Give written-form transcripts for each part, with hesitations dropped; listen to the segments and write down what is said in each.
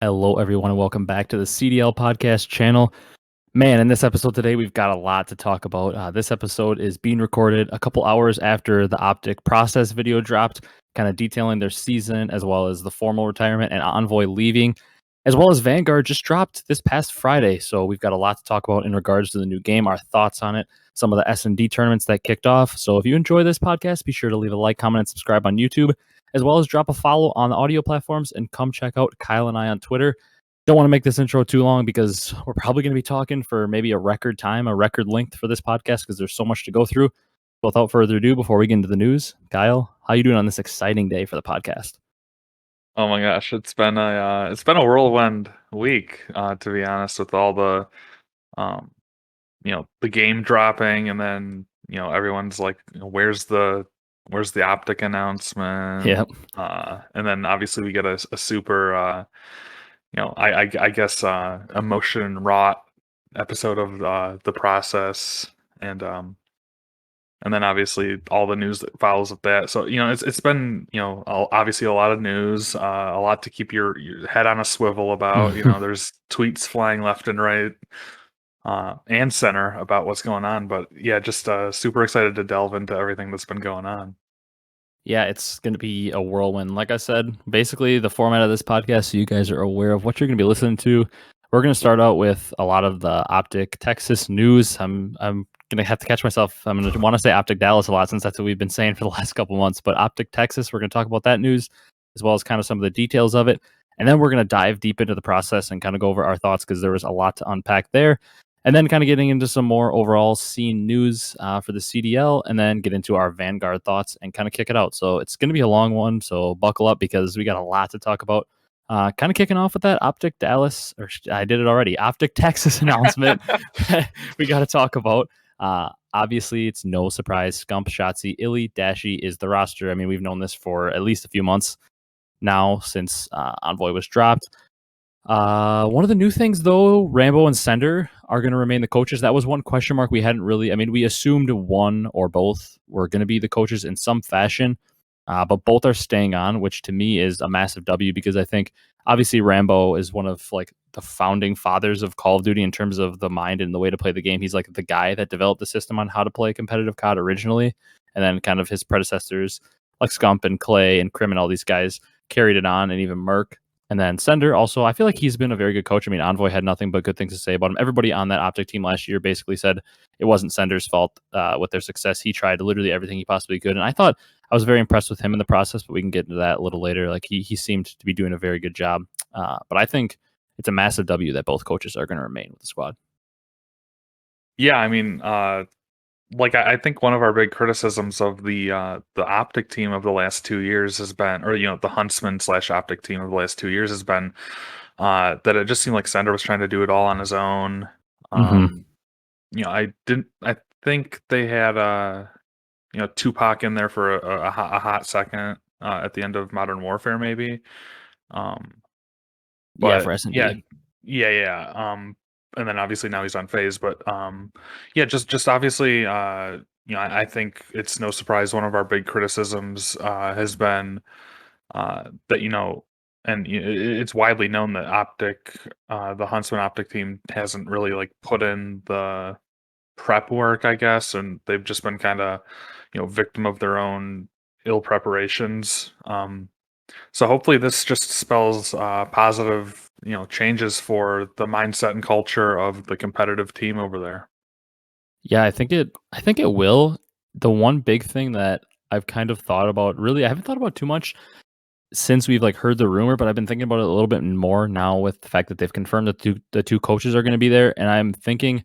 Hello, everyone, and welcome back to the CDL podcast channel. Man, in this episode today, we've got a lot to talk about. This episode is being recorded a couple hours after the OpTic Process video dropped, kind of detailing their season as well as the formal retirement and Envoy leaving, as well as Vanguard just dropped this past Friday. So we've got a lot to talk about in regards to the new game, our thoughts on it, some of the S&D tournaments that kicked off. So if you enjoy this podcast, be sure to leave a like, comment, and subscribe on YouTube, as well as drop a follow on the audio platforms and come check out Kyle and I on Twitter. Don't want to make this intro too long because we're probably going to be talking for maybe a record time, a record length for this podcast because there's so much to go through. Without further ado, before we get into the news, Kyle, how you doing on this exciting day for the podcast? Oh my gosh, it's been a whirlwind week, to be honest, with all the um the game dropping, and then everyone's like, where's the OpTic announcement? Yep. And then obviously we get a super I guess emotion wrought episode of the process, and and then obviously all the news that follows with that. So it's been obviously a lot of news, a lot to keep your head on a swivel about. There's tweets flying left and right, and center about what's going on. But yeah, just super excited to delve into everything that's been going on. Yeah, it's going to be a whirlwind. Like I said, basically the format of this podcast, so you guys are aware of what you're going to be listening to. We're going to start out with a lot of the OpTic Texas news. I'm going to have to catch myself. I'm going to want to say OpTic Dallas a lot since that's what we've been saying for the last couple months. But OpTic Texas, we're going to talk about that news as well as kind of some of the details of it. And then we're going to dive deep into the process and kind of go over our thoughts because there was a lot to unpack there. And then kind of getting into some more overall scene news for the CDL, and then get into our Vanguard thoughts and kind of kick it out. So it's going to be a long one, so buckle up because we got a lot to talk about. Kind of kicking off with that OpTic Dallas, or I did it already, OpTic Texas announcement we got to talk about. Obviously, it's no surprise. Scump, Shotzi, Illy, Dashy is the roster. I mean, we've known this for at least a few months now since Envoy was dropped. One of the new things, though, Rambo and Sender are going to remain the coaches. That was one question mark we hadn't really. I mean, we assumed one or both were going to be the coaches in some fashion, but both are staying on, which to me is a massive W because I think obviously Rambo is one of like the founding fathers of Call of Duty in terms of the mind and the way to play the game. He's like the guy that developed the system on how to play competitive COD originally, and then kind of his predecessors like Scump and Clay and Crim and all these guys carried it on, and even Merc. And then Sender also, I feel like he's been a very good coach. I mean, Envoy had nothing but good things to say about him. Everybody on that OpTic team last year basically said it wasn't Sender's fault with their success. He tried literally everything he possibly could. And I thought I was very impressed with him in the process, but we can get into that a little later. Like he seemed to be doing a very good job. But I think it's a massive W that both coaches are going to remain with the squad. Yeah, I mean, I think one of our big criticisms of the OpTic team of the last 2 years has been, or the Huntsman / OpTic team of the last 2 years has been, that it just seemed like Sender was trying to do it all on his own. I think they had Tupac in there for a hot second at the end of Modern Warfare, maybe. Yeah, for But S&D. yeah. And then obviously now he's on Faze, but yeah, just obviously, I think it's no surprise one of our big criticisms has been that and it's widely known that OpTic, the Huntsman OpTic team hasn't really like put in the prep work, I guess, and they've just been kind of victim of their own ill preparations. So hopefully this just spells positive, changes for the mindset and culture of the competitive team over there. Yeah, I think it will. The one big thing that I've kind of thought about, really, I haven't thought about too much since we've like heard the rumor, but I've been thinking about it a little bit more now with the fact that they've confirmed that the two coaches are going to be there, and I'm thinking,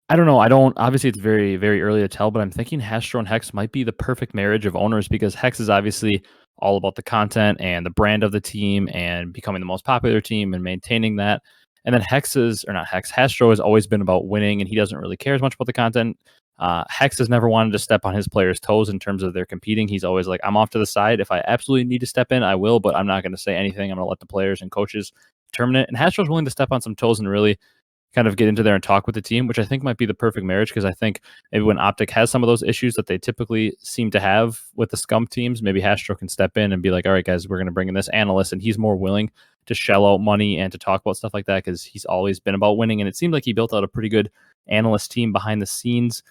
I don't know, I don't obviously it's very very early to tell, but I'm thinking Hastro and Hecz might be the perfect marriage of owners because Hecz is obviously all about the content and the brand of the team and becoming the most popular team and maintaining that. And then Hastro has always been about winning, and he doesn't really care as much about the content. Hecz has never wanted to step on his players' toes in terms of their competing. He's always like, I'm off to the side. If I absolutely need to step in, I will, but I'm not going to say anything. I'm going to let the players and coaches determine it. And Hastro's willing to step on some toes and really kind of get into there and talk with the team, which I think might be the perfect marriage because I think maybe when OpTic has some of those issues that they typically seem to have with the Scump teams, maybe Hastro can step in and be like, all right, guys, we're going to bring in this analyst, and he's more willing to shell out money and to talk about stuff like that because he's always been about winning. And it seemed like he built out a pretty good analyst team behind the scenes,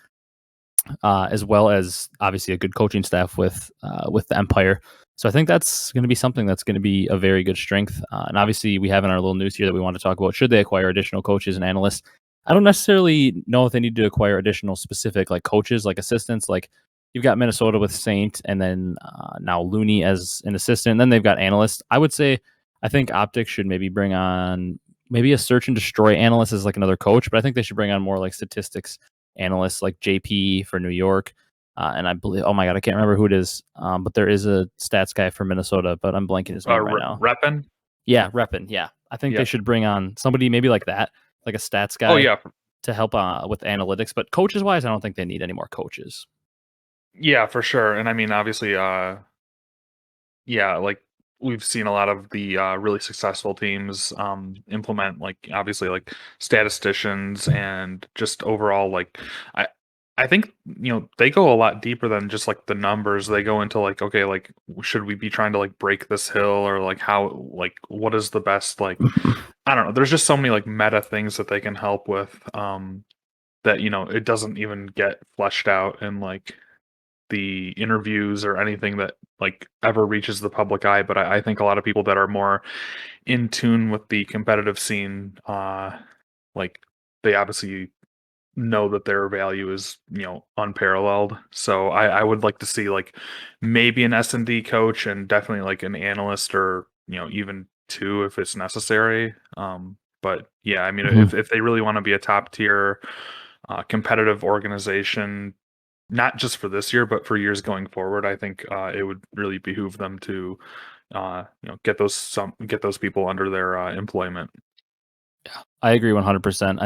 as well as obviously a good coaching staff with the Empire. So I think that's going to be something that's going to be a very good strength. And obviously, we have in our little news here that we want to talk about: should they acquire additional coaches and analysts? I don't necessarily know if they need to acquire additional specific like coaches, like assistants. Like you've got Minnesota with Saint, and then now Looney as an assistant. And then they've got analysts. I would say I think OpTic should maybe bring on maybe a search and destroy analyst as like another coach, but I think they should bring on more like statistics analysts like JP for New York. And I believe, oh my God, I can't remember who it is. But there is a stats guy for Minnesota, but I'm blanking his name right now. Reppin? Yeah, Reppin. Yeah. I think they should bring on somebody maybe like that, like a stats guy. Oh, yeah. To help with analytics. But coaches wise, I don't think they need any more coaches. Yeah, for sure. And I mean, obviously, yeah, like we've seen a lot of the really successful teams implement like obviously like statisticians and just overall like I think they go a lot deeper than just like the numbers. They go into like, okay, like should we be trying to like break this hill, or like how, like what is the best, like I don't know. There's just so many like meta things that they can help with that it doesn't even get fleshed out in like the interviews or anything that like ever reaches the public eye. But I think a lot of people that are more in tune with the competitive scene, like they obviously know that their value is unparalleled. So I would like to see like maybe an S&D coach and definitely like an analyst, or even two if it's necessary. But yeah, I mean, if they really want to be a top tier competitive organization, not just for this year, but for years going forward, I think it would really behoove them to, get those people under their employment. Yeah, I agree 100%.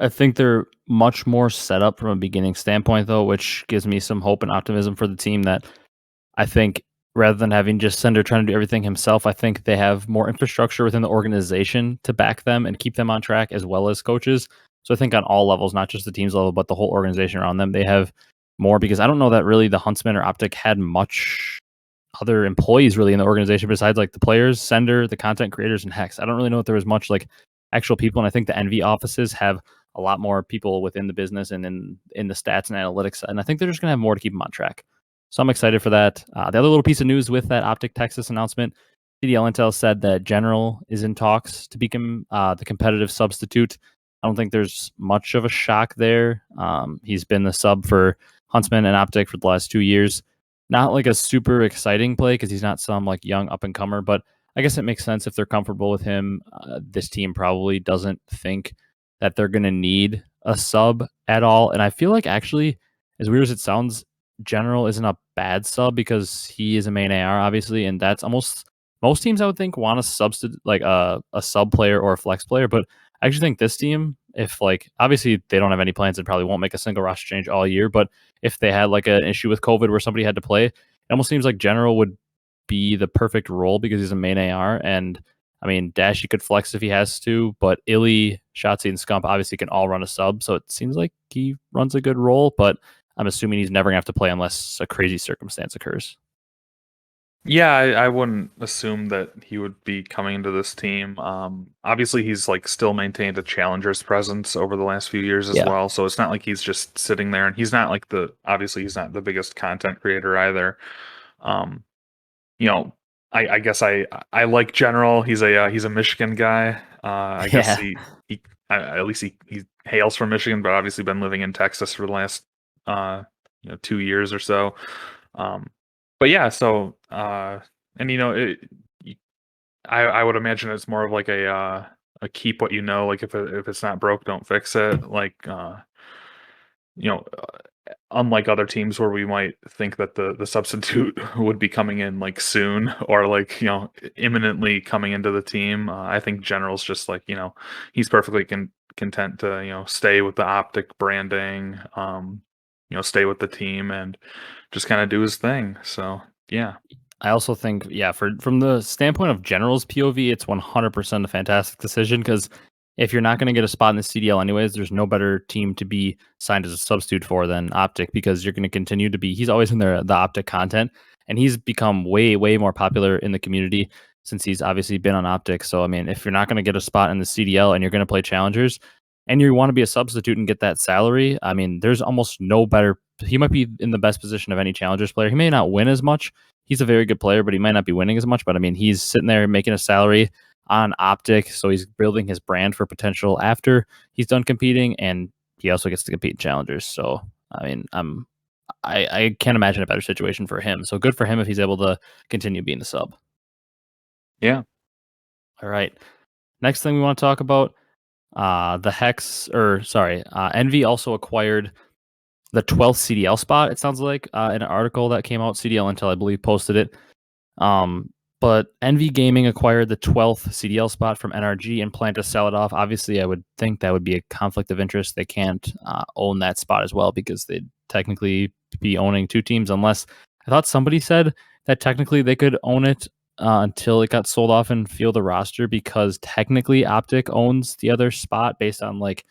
I think they're much more set up from a beginning standpoint, though, which gives me some hope and optimism for the team. That I think rather than having just Sender trying to do everything himself, I think they have more infrastructure within the organization to back them and keep them on track, as well as coaches. So I think on all levels, not just the team's level, but the whole organization around them, they have more, because I don't know that really the Huntsman or OpTic had much other employees really in the organization besides like the players, Sender, the content creators, and Hecz. I don't really know if there was much like actual people. And I think the Envy offices have a lot more people within the business and in the stats and analytics. And I think they're just going to have more to keep them on track. So I'm excited for that. The other little piece of news with that OpTic Texas announcement, CDL Intel said that General is in talks to become the competitive substitute. I don't think there's much of a shock there. He's been the sub for Huntsman and OpTic for the last 2 years. Not like a super exciting play because he's not some like young up and comer, but I guess it makes sense if they're comfortable with him. This team probably doesn't think that they're going to need a sub at all. And I feel like actually, as weird as it sounds, General isn't a bad sub because he is a main AR, obviously, and that's almost most teams I would think want a substitute like a sub player or a flex player. But I actually think this team, if like obviously they don't have any plans and probably won't make a single roster change all year, but if they had like an issue with COVID where somebody had to play, it almost seems like General would be the perfect role because he's a main AR. And I mean, Dash, he could flex if he has to, but Illy, Shotzzy, and Scump obviously can all run a sub. So it seems like he runs a good role, but I'm assuming he's never going to have to play unless a crazy circumstance occurs. Yeah, I wouldn't assume that he would be coming into this team. Obviously, he's like still maintained a challenger's presence over the last few years as well. So it's not like he's just sitting there, and he's not like obviously he's not the biggest content creator either. You know, I guess I like General. He's a Michigan guy. I guess he at least he hails from Michigan, but obviously been living in Texas for the last 2 years or so. But yeah, so and I would imagine it's more of like a keep what you know, like if it's not broke, don't fix it. Like you know, unlike other teams where we might think that the substitute would be coming in like soon or like imminently coming into the team, I think General's just like he's perfectly content to stay with the OpTic branding, stay with the team and just kind of do his thing. So yeah. I also think, from the standpoint of General's POV, it's 100% a fantastic decision because if you're not going to get a spot in the CDL anyways, there's no better team to be signed as a substitute for than OpTic, because you're going to continue to be, he's always in the OpTic content, and he's become way, way more popular in the community since he's obviously been on OpTic. So I mean, if you're not going to get a spot in the CDL and you're going to play challengers, and you want to be a substitute and get that salary, I mean, there's almost no better. He might be in the best position of any challengers player. He may not win as much. He's a very good player, but he might not be winning as much. But I mean, he's sitting there making a salary on OpTic, so he's building his brand for potential after he's done competing, and he also gets to compete in challengers. So I mean, I can't imagine a better situation for him. So good for him if he's able to continue being the sub. Yeah. All right. Next thing we want to talk about, the Envy also acquired the 12th CDL spot. It sounds like in an article that came out, CDL Intel, I believe, posted it. But Envy Gaming acquired the 12th CDL spot from NRG and plan to sell it off. Obviously, I would think that would be a conflict of interest. They can't own that spot as well because they'd technically be owning two teams, unless I thought somebody said that technically they could own it until it got sold off and field the roster, because technically OpTic owns the other spot based on like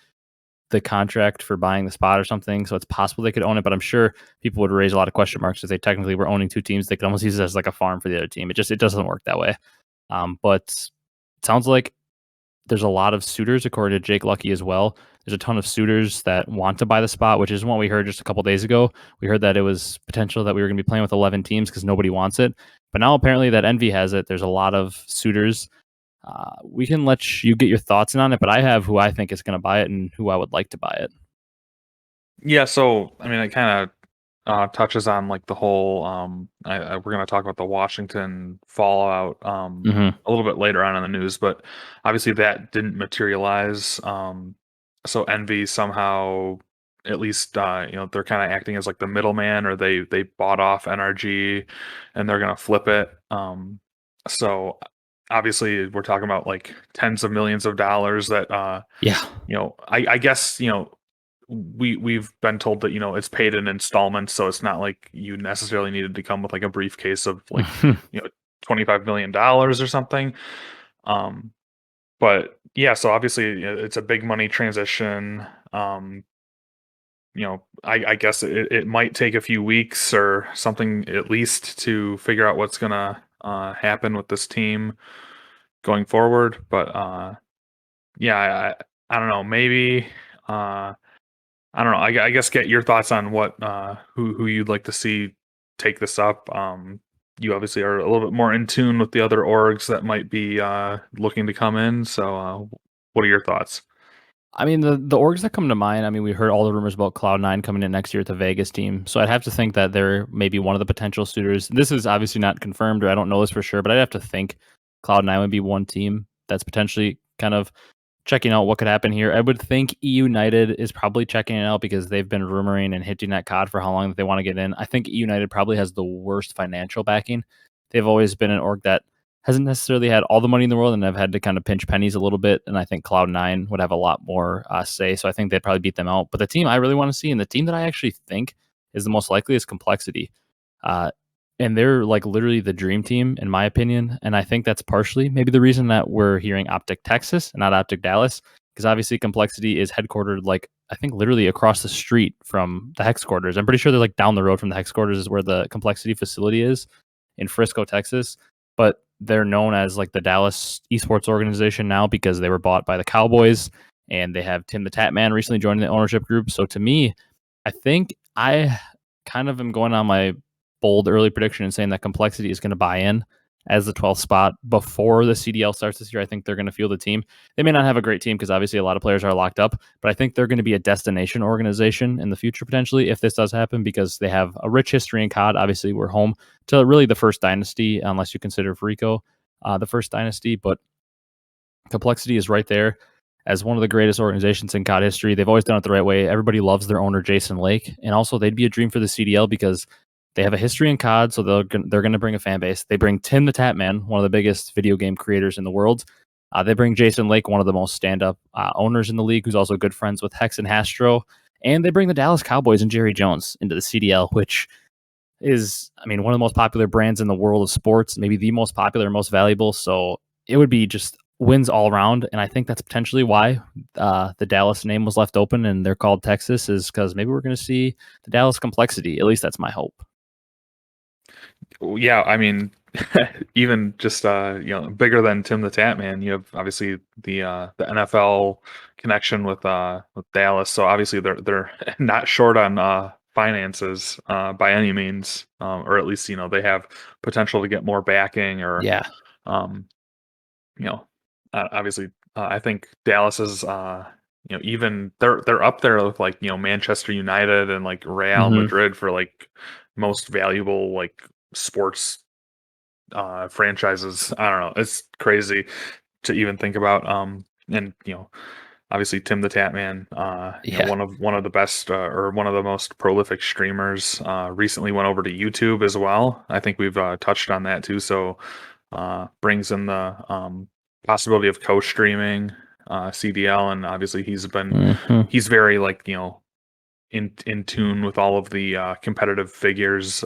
the contract for buying the spot or something. So it's possible they could own it, but I'm sure people would raise a lot of question marks if they technically were owning two teams. They could almost use it as like a farm for the other team. It doesn't work that way. But it sounds like there's a lot of suitors, according to Jake Lucky as well. There's a ton of suitors that want to buy the spot, which is what we heard just a couple days ago. We heard that it was potential that we were going to be playing with 11 teams because nobody wants it. But now apparently that Envy has it. There's a lot of suitors. We can let you get your thoughts in on it, but I have who I think is going to buy it and who I would like to buy it. Yeah, so I mean, it kind of touches on like the whole. We're going to talk about the Washington fallout a little bit later on in the news, but obviously that didn't materialize. So Envy somehow, at least they're kind of acting as like the middleman, or they bought off NRG, and they're going to flip it. So obviously we're talking about like tens of millions of dollars that Yeah. I guess we've been told that it's paid in installments, so it's not like you necessarily needed to come with like a briefcase of like $25 million or something. But yeah, so obviously it's a big money transition. I guess it might take a few weeks or something at least to figure out what's gonna happen with this team going forward. But yeah, I don't know, maybe I don't know. I guess get your thoughts on what who you'd like to see take this up. You obviously are a little bit more in tune with the other orgs that might be looking to come in. So, what are your thoughts? I mean, the orgs that come to mind, I mean, we heard all the rumors about Cloud9 coming in next year at the Vegas team. So I'd have to think that they're maybe one of the potential suitors. This is obviously not confirmed, or I don't know this for sure, but I'd have to think Cloud9 would be one team that's potentially kind of checking out what could happen here. I would think E United is probably checking it out because they've been rumoring and hitting that COD for how long that they want to get in. I think E United probably has the worst financial backing. They've always been an org that hasn't necessarily had all the money in the world and have had to kind of pinch pennies a little bit. And I think Cloud9 would have a lot more say. So I think they'd probably beat them out. But the team I really want to see, and the team that I actually think is the most likely, is Complexity. And they're like literally the dream team, in my opinion. And I think that's partially maybe the reason that we're hearing OpTic Texas and not OpTic Dallas, because obviously Complexity is headquartered, like, I think literally across the street from the Hecz quarters. I'm pretty sure they're like down the road from the Hecz quarters is where the Complexity facility is in Frisco, Texas. But they're known as like the Dallas esports organization now because they were bought by the Cowboys, and they have Tim the Tap Man recently joining the ownership group. So to me, I think I kind of am going on my bold early prediction and saying that Complexity is going to buy in as the 12th spot before the CDL starts this year. I think they're going to field the team. They may not have a great team because obviously a lot of players are locked up, but I think they're going to be a destination organization in the future potentially if this does happen, because they have a rich history in COD. Obviously, we're home to really the first dynasty, unless you consider Frico the first dynasty, but Complexity is right there as one of the greatest organizations in COD history. They've always done it the right way. Everybody loves their owner, Jason Lake, and also they'd be a dream for the CDL because they have a history in COD, so they're going to bring a fan base. They bring Tim the Tap Man, one of the biggest video game creators in the world. They bring Jason Lake, one of the most stand-up owners in the league, who's also good friends with Hecz and Hastro. And they bring the Dallas Cowboys and Jerry Jones into the CDL, which is, I mean, one of the most popular brands in the world of sports, maybe the most popular, most valuable. So it would be just wins all around. And I think that's potentially why the Dallas name was left open and they're called Texas, is because maybe we're going to see the Dallas Complexity. At least that's my hope. Yeah, I mean, even just bigger than Tim the Tat Man. You have obviously the NFL connection with Dallas, so obviously they're not short on finances by any means, or at least they have potential to get more backing or Yeah. um, you know obviously I think Dallas is even they're up there with like Manchester United and like Real Hmm. Madrid for like most valuable like sports franchises. I don't know. It's crazy to even think about. And obviously Tim the Tatman, Yeah. one of the best or one of the most prolific streamers, recently went over to YouTube as well. I think we've touched on that too. So brings in the possibility of co-streaming CDL, and obviously Hmm. he's very like in tune with all of the competitive figures,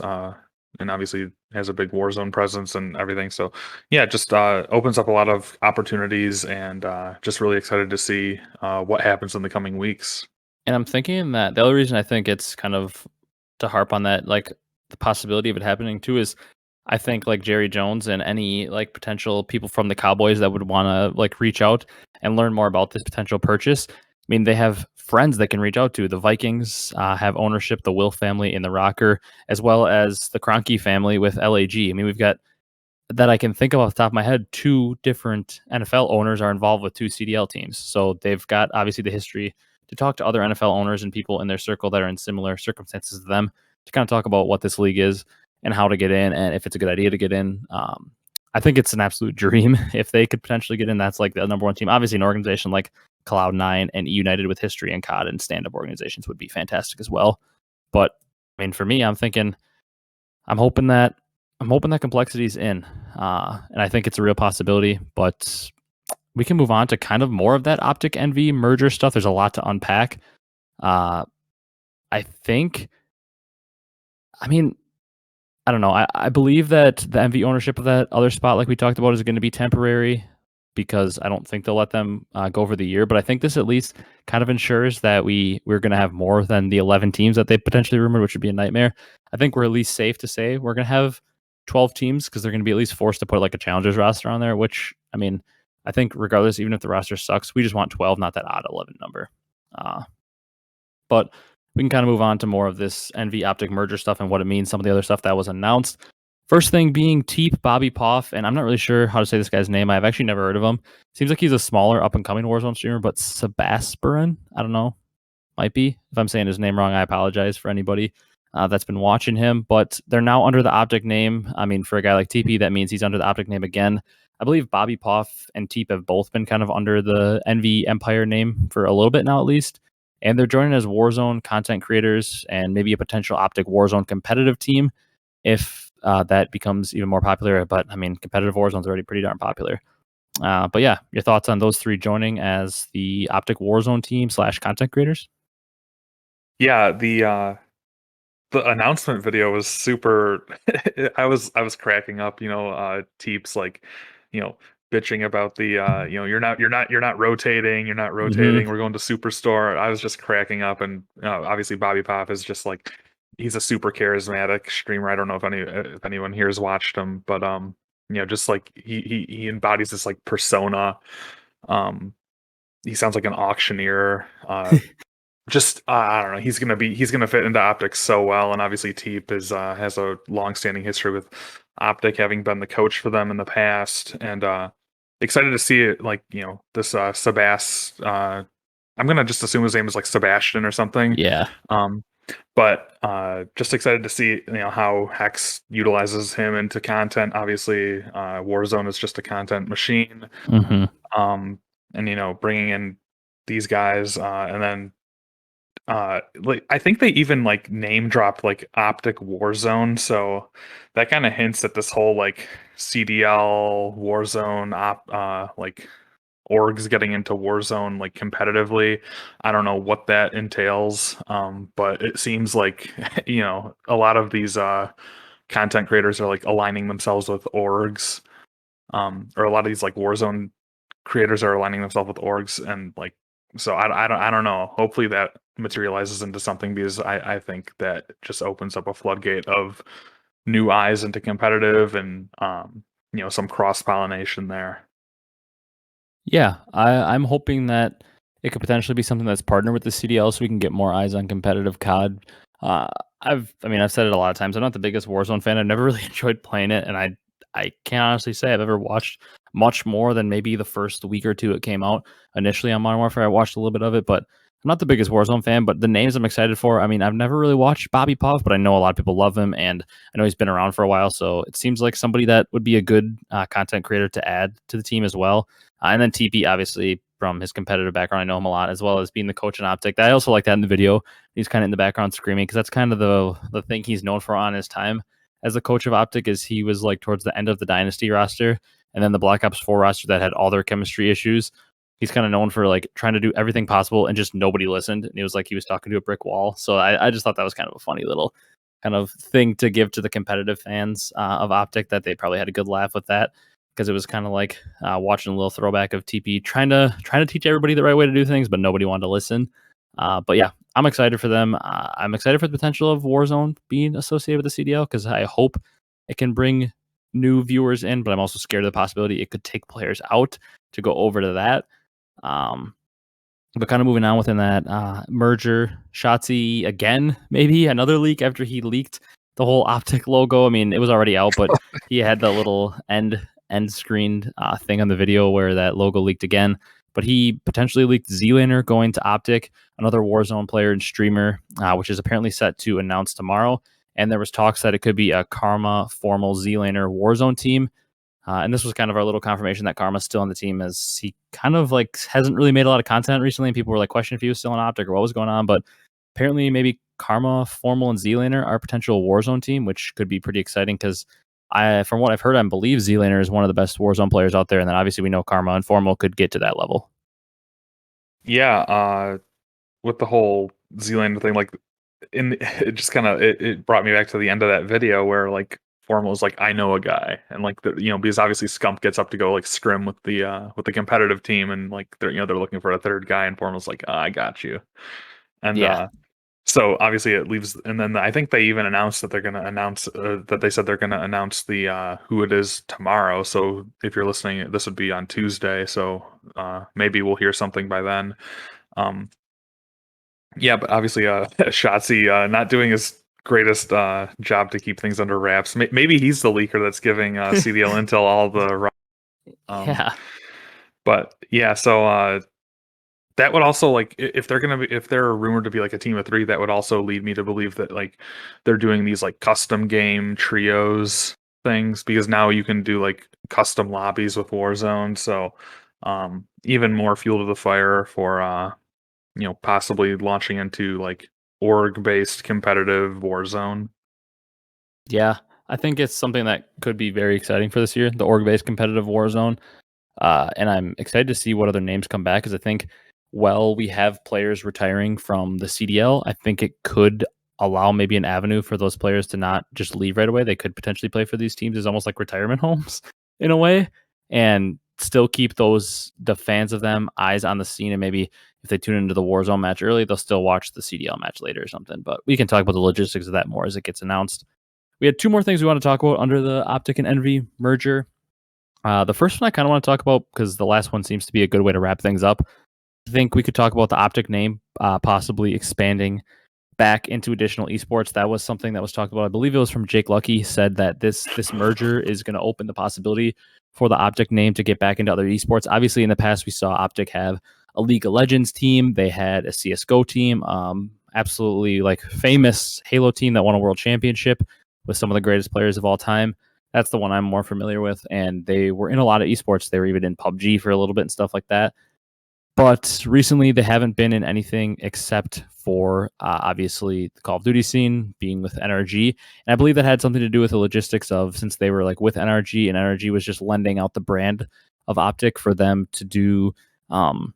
and obviously has a big Warzone presence and everything. So yeah, just opens up a lot of opportunities, and just really excited to see what happens in the coming weeks. And I'm thinking that the other reason I think it's kind of to harp on that, like the possibility of it happening too, is I think like Jerry Jones and any like potential people from the Cowboys that would want to like reach out and learn more about this potential purchase. I mean, they have friends they can reach out to. The Vikings have ownership, the Will family in the Rocker, as well as the Kroenke family with LAG. I mean, we've got that I can think of off the top of my head, two different NFL owners are involved with two CDL teams. So they've got obviously the history to talk to other NFL owners and people in their circle that are in similar circumstances to them to kind of talk about what this league is and how to get in and if it's a good idea to get in. I think it's an absolute dream if they could potentially get in. That's like the number one team. Obviously, an organization like Cloud9 and United with history and COD and stand up organizations would be fantastic as well. But I mean, for me, I'm hoping that I'm hoping that complexity's in, and I think it's a real possibility. But we can move on to kind of more of that OpTic Envy merger stuff. There's a lot to unpack. Uh, I think. I mean, I don't know. I believe that the Envy ownership of that other spot, like we talked about, is going to be temporary because I don't think they'll let them go over the year. But I think this at least kind of ensures that we're going to have more than the 11 teams that they potentially rumored, which would be a nightmare. I think we're at least safe to say we're going to have 12 teams because they're going to be at least forced to put like a challengers roster on there. Which I mean, I think regardless, even if the roster sucks, we just want 12, not that odd 11 number. But we can kind of move on to more of this NV OpTic merger stuff and what it means, some of the other stuff that was announced. First thing being Teep Bobby Poff, and I'm not really sure how to say this guy's name. I've actually never heard of him. Seems like he's a smaller up and coming Warzone streamer, but Sebasperin, I don't know, might be. If I'm saying his name wrong, I apologize for anybody that's been watching him. But they're now under the OpTic name. I mean, for a guy like TP, that means he's under the OpTic name again. I believe Bobby Poff and Teep have both been kind of under the NV Empire name for a little bit now, at least. And they're joining as Warzone content creators and maybe a potential OpTic Warzone competitive team if that becomes even more popular. But I mean, competitive Warzone's already pretty darn popular. But yeah, your thoughts on those three joining as the OpTic Warzone team / content creators? Yeah, the announcement video was super. I was cracking up. Teeps like, you know, bitching about the you're not rotating, you're not Mm-hmm. rotating. We're going to Superstore. I was just cracking up, and obviously Bobby Pop is just like he's a super charismatic streamer. I don't know if anyone here has watched him, but just like he embodies this like persona. Um, he sounds like an auctioneer. Just I don't know. He's gonna fit into optics so well, and obviously Teep is has a long-standing history with optic, having been the coach for them in the past, and excited to see it. Like this I'm gonna just assume his name is like Sebastian or something. Yeah. Um, but just excited to see how Hecz utilizes him into content. Obviously, Warzone is just a content machine. Mm-hmm. Um, and bringing in these guys, and then like I think they even like name dropped like OpTic Warzone, so that kind of hints at this whole like CDL Warzone like orgs getting into Warzone like competitively. I don't know what that entails, but it seems like a lot of these content creators are like aligning themselves with orgs, or a lot of these like Warzone creators are aligning themselves with orgs, and like so I don't know. Hopefully that materializes into something, because I think that just opens up a floodgate of new eyes into competitive and some cross pollination there. Yeah, I'm hoping that it could potentially be something that's partnered with the CDL so we can get more eyes on competitive COD. Uh, I've said it a lot of times. I'm not the biggest Warzone fan. I've never really enjoyed playing it, and I can't honestly say I've ever watched much more than maybe the first week or two it came out. Initially on Modern Warfare, I watched a little bit of it, but I'm not the biggest Warzone fan. But the names I'm excited for. I mean, I've never really watched Bobby Puff, but I know a lot of people love him, and I know he's been around for a while. So it seems like somebody that would be a good content creator to add to the team as well. And then TP, obviously, from his competitive background, I know him a lot, as well as being the coach in OpTic. I also like that in the video. He's kind of in the background screaming because that's kind of the thing he's known for on his time as the coach of OpTic. Is he was like towards the end of the Dynasty roster, and then the Black Ops 4 roster that had all their chemistry issues. He's kind of known for like trying to do everything possible and just nobody listened. And it was like he was talking to a brick wall. So I just thought that was kind of a funny little kind of thing to give to the competitive fans of OpTic, that they probably had a good laugh with that, because it was kind of like watching a little throwback of TP trying to teach everybody the right way to do things, but nobody wanted to listen. But yeah, I'm excited for them. I'm excited for the potential of Warzone being associated with the CDL, because I hope it can bring new viewers in, but I'm also scared of the possibility it could take players out to go over to that. But kind of moving on within that merger, Shotzi again, maybe another leak after he leaked the whole OpTic logo. I mean, it was already out, but he had the little end screened thing on the video where that logo leaked again. But he potentially leaked Z-Laner going to OpTic, another Warzone player and streamer, which is apparently set to announce tomorrow. And there was talks that it could be a Karma formal Z-Laner Warzone team. And this was kind of our little confirmation that Karma's still on the team, as he kind of like hasn't really made a lot of content recently, and people were like questioning if he was still on OpTic or what was going on. But apparently, maybe Karma, Formal, and Z-Laner are a potential Warzone team, which could be pretty exciting, because from what I've heard, I believe Z-Laner is one of the best Warzone players out there, and then obviously we know Karma and Formal could get to that level. Yeah, with the whole Z-Lander thing, like it just kind of it brought me back to the end of that video where like Formal was like, I know a guy, and like because obviously Scump gets up to go like scrim with the competitive team, and like they're looking for a third guy, and Formal's like, I got you, and Yeah. so obviously it leaves, and then I think they even announced that they're going to announce that they said they're going to announce the who it is tomorrow. So if you're listening, this would be on Tuesday, so maybe we'll hear something by then. Um, yeah, but obviously, Shotzi not doing his greatest job to keep things under wraps. Maybe he's the leaker that's giving CDL Intel all the. Um, Yeah. but yeah, so that would also, like, if if they're rumored to be like a team of three, that would also lead me to believe that like they're doing these like custom game trios things, because now you can do like custom lobbies with Warzone. So even more fuel to the fire for possibly launching into like org-based competitive Warzone. Yeah. I think it's something that could be very exciting for this year, the org-based competitive Warzone. And I'm excited to see what other names come back, because I think, well, we have players retiring from the CDL. I think it could allow maybe an avenue for those players to not just leave right away. They could potentially play for these teams as almost like retirement homes in a way, and still keep the fans of them eyes on the scene. And maybe if they tune into the Warzone match early, they'll still watch the CDL match later or something. But we can talk about the logistics of that more as it gets announced. We had two more things we want to talk about under the OpTic and Envy merger. The first one I kind of want to talk about, because the last one seems to be a good way to wrap things up. I think we could talk about the OpTic name possibly expanding back into additional esports. That was something that was talked about. I believe it was from Jake Lucky, said that this merger is going to open the possibility for the OpTic name to get back into other esports. Obviously, in the past, we saw OpTic have a League of Legends team. They had a CSGO team, absolutely like famous Halo team that won a world championship with some of the greatest players of all time. That's the one I'm more familiar with. And they were in a lot of esports. They were even in PUBG for a little bit and stuff like that. But recently, they haven't been in anything except for obviously the Call of Duty scene, being with NRG. And I believe that had something to do with the logistics of, since they were like with NRG, and NRG was just lending out the brand of OpTic for them to do the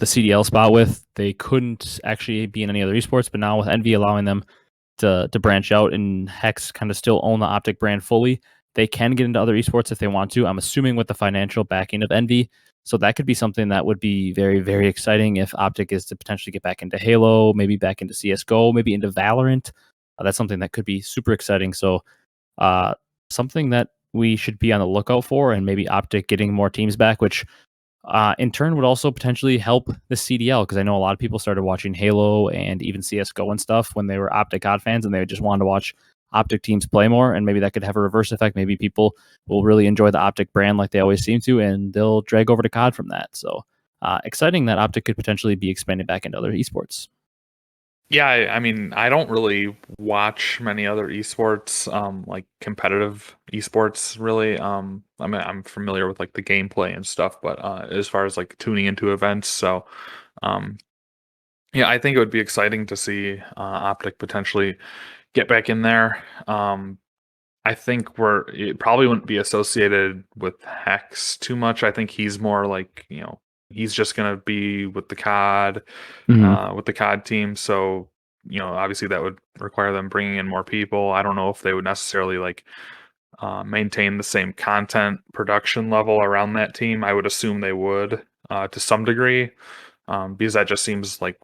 CDL spot with. They couldn't actually be in any other esports, but now with Envy allowing them to branch out, and Hecz kind of still own the OpTic brand fully, they can get into other esports if they want to. I'm assuming with the financial backing of Envy. So that could be something that would be very, very exciting if OpTic is to potentially get back into Halo, maybe back into CSGO, maybe into Valorant. that's something that could be super exciting. So uh, something that we should be on the lookout for, and maybe OpTic getting more teams back, which in turn would also potentially help the CDL, because I know a lot of people started watching Halo and even CS:GO and stuff when they were OpTic COD fans, and they just wanted to watch OpTic teams play more, and maybe that could have a reverse effect. Maybe people will really enjoy the OpTic brand like they always seem to, and they'll drag over to COD from that. So exciting that OpTic could potentially be expanded back into other esports. Yeah, I mean, I don't really watch many other esports, like competitive esports, really. I mean, I'm familiar with like the gameplay and stuff, but as far as like tuning into events, so um, yeah, I think it would be exciting to see OpTic potentially get back in there. I think it probably wouldn't be associated with Hecz too much. I think he's more like, he's just gonna be with the COD, Mhm. with the COD team. So, obviously that would require them bringing in more people. I don't know if they would necessarily like maintain the same content production level around that team. I would assume they would to some degree, because that just seems like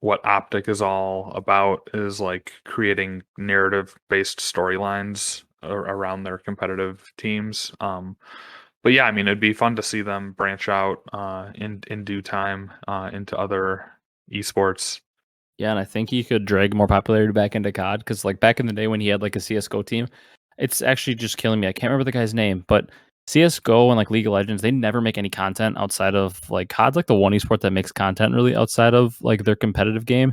what OpTic is all about, is like creating narrative based storylines around their competitive teams. But yeah, I mean, it'd be fun to see them branch out in due time into other esports. Yeah, and I think he could drag more popularity back into COD, because like back in the day when he had like a CS:GO team, it's actually just killing me. I can't remember the guy's name, but CS:GO and like League of Legends, they never make any content outside of like COD's like the one esport that makes content really outside of like their competitive game.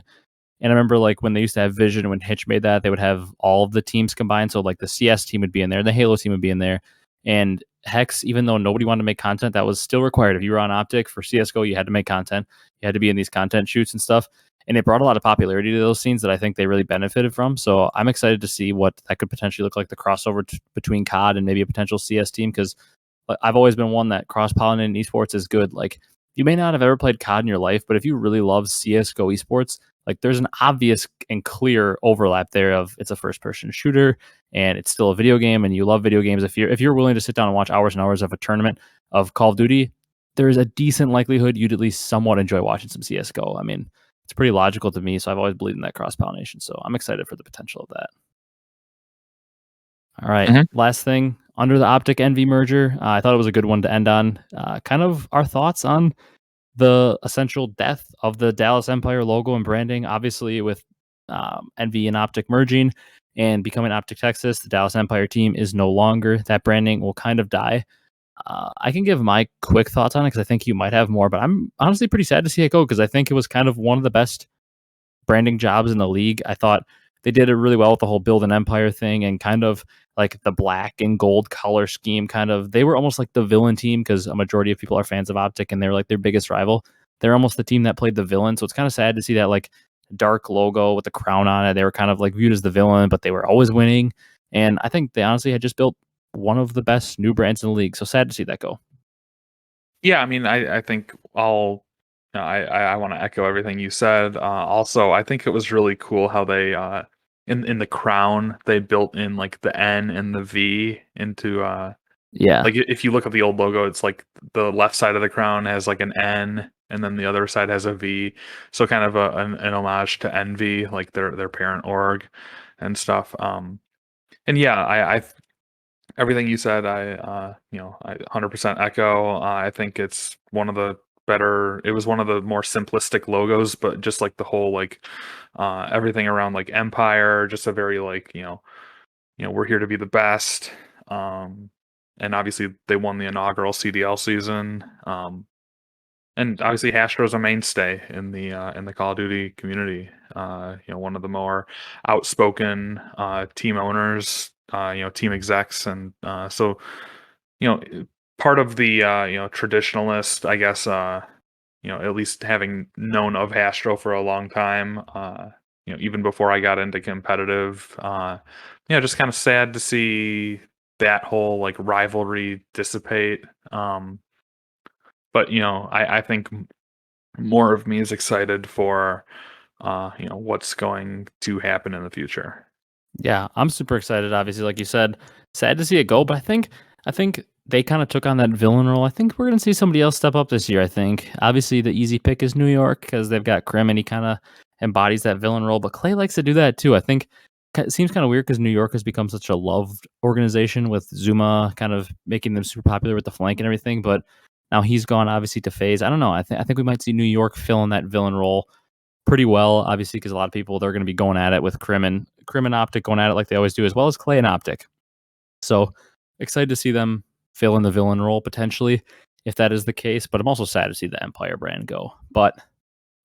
And I remember like when they used to have Vision, when Hitch made that, they would have all of the teams combined. So like the CS team would be in there, the Halo team would be in there. And Hecz, even though nobody wanted to make content, that was still required. If you were on OpTic for CS:GO, you had to make content. You had to be in these content shoots and stuff. And it brought a lot of popularity to those scenes that I think they really benefited from. So I'm excited to see what that could potentially look like, the crossover between COD and maybe a potential CS team, because I've always been one that cross pollinating esports is good. Like, you may not have ever played COD in your life, but if you really love CS:GO esports, like there's an obvious and clear overlap there of it's a first person shooter and it's still a video game, and you love video games. If you're willing to sit down and watch hours and hours of a tournament of Call of Duty, there's a decent likelihood you'd at least somewhat enjoy watching some CS:GO. I mean, it's pretty logical to me, so I've always believed in that cross pollination. So I'm excited for the potential of that. All right. Mhm. Last thing, under the OpTic Envy merger, I thought it was a good one to end on. Kind of our thoughts on the essential death of the Dallas Empire logo and branding. Obviously, with Envy and OpTic merging and becoming OpTic Texas, the Dallas Empire team is no longer. That branding will kind of die. I can give my quick thoughts on it because I think you might have more, but I'm honestly pretty sad to see it go, because I think it was kind of one of the best branding jobs in the league. I thought they did it really well with the whole build an empire thing, and kind of like the black and gold color scheme. Kind of, they were almost like the villain team, because a majority of people are fans of OpTic and they're like their biggest rival. They're almost the team that played the villain. So it's kind of sad to see that like dark logo with the crown on it. They were kind of like viewed as the villain, but they were always winning. And I think they honestly had just built one of the best new brands in the league. So sad to see that go. Yeah, I mean, I think I want to echo everything you said. Also, I think it was really cool how they in the crown they built in like the N and the V into Yeah. like if you look at the old logo, it's like the left side of the crown has like an N and then the other side has a V. So kind of an homage to Envy, like their parent org and stuff. And yeah, I everything you said, I 100% echo. I think it's one of the better. It was one of the more simplistic logos, but just like the whole like everything around like Empire, just a very like we're here to be the best. Um, and obviously they won the inaugural CDL season. And obviously Hastro's a mainstay in the Call of Duty community. One of the more outspoken team owners, team execs, and so you know, part of the traditionalist, I guess. At least having known of Hastro for a long time. Even before I got into competitive. Just kind of sad to see that whole like rivalry dissipate. But I think more of me is excited for what's going to happen in the future. Yeah, I'm super excited. Obviously, like you said, sad to see it go, but I think they kind of took on that villain role. I think we're gonna see somebody else step up this year. I think obviously the easy pick is New York, because they've got Krim and he kind of embodies that villain role, but Clay likes to do that too. I think it seems kind of weird because New York has become such a loved organization with Zuma kind of making them super popular with the flank and everything. But now he's gone obviously to Faze. I don't know. I think we might see New York fill in that villain role pretty well, obviously, because a lot of people they're going to be going at it with Crim and OpTic going at it like they always do, as well as Clay and OpTic. So excited to see them fill in the villain role potentially, if that is the case. But I'm also sad to see the Empire brand go. But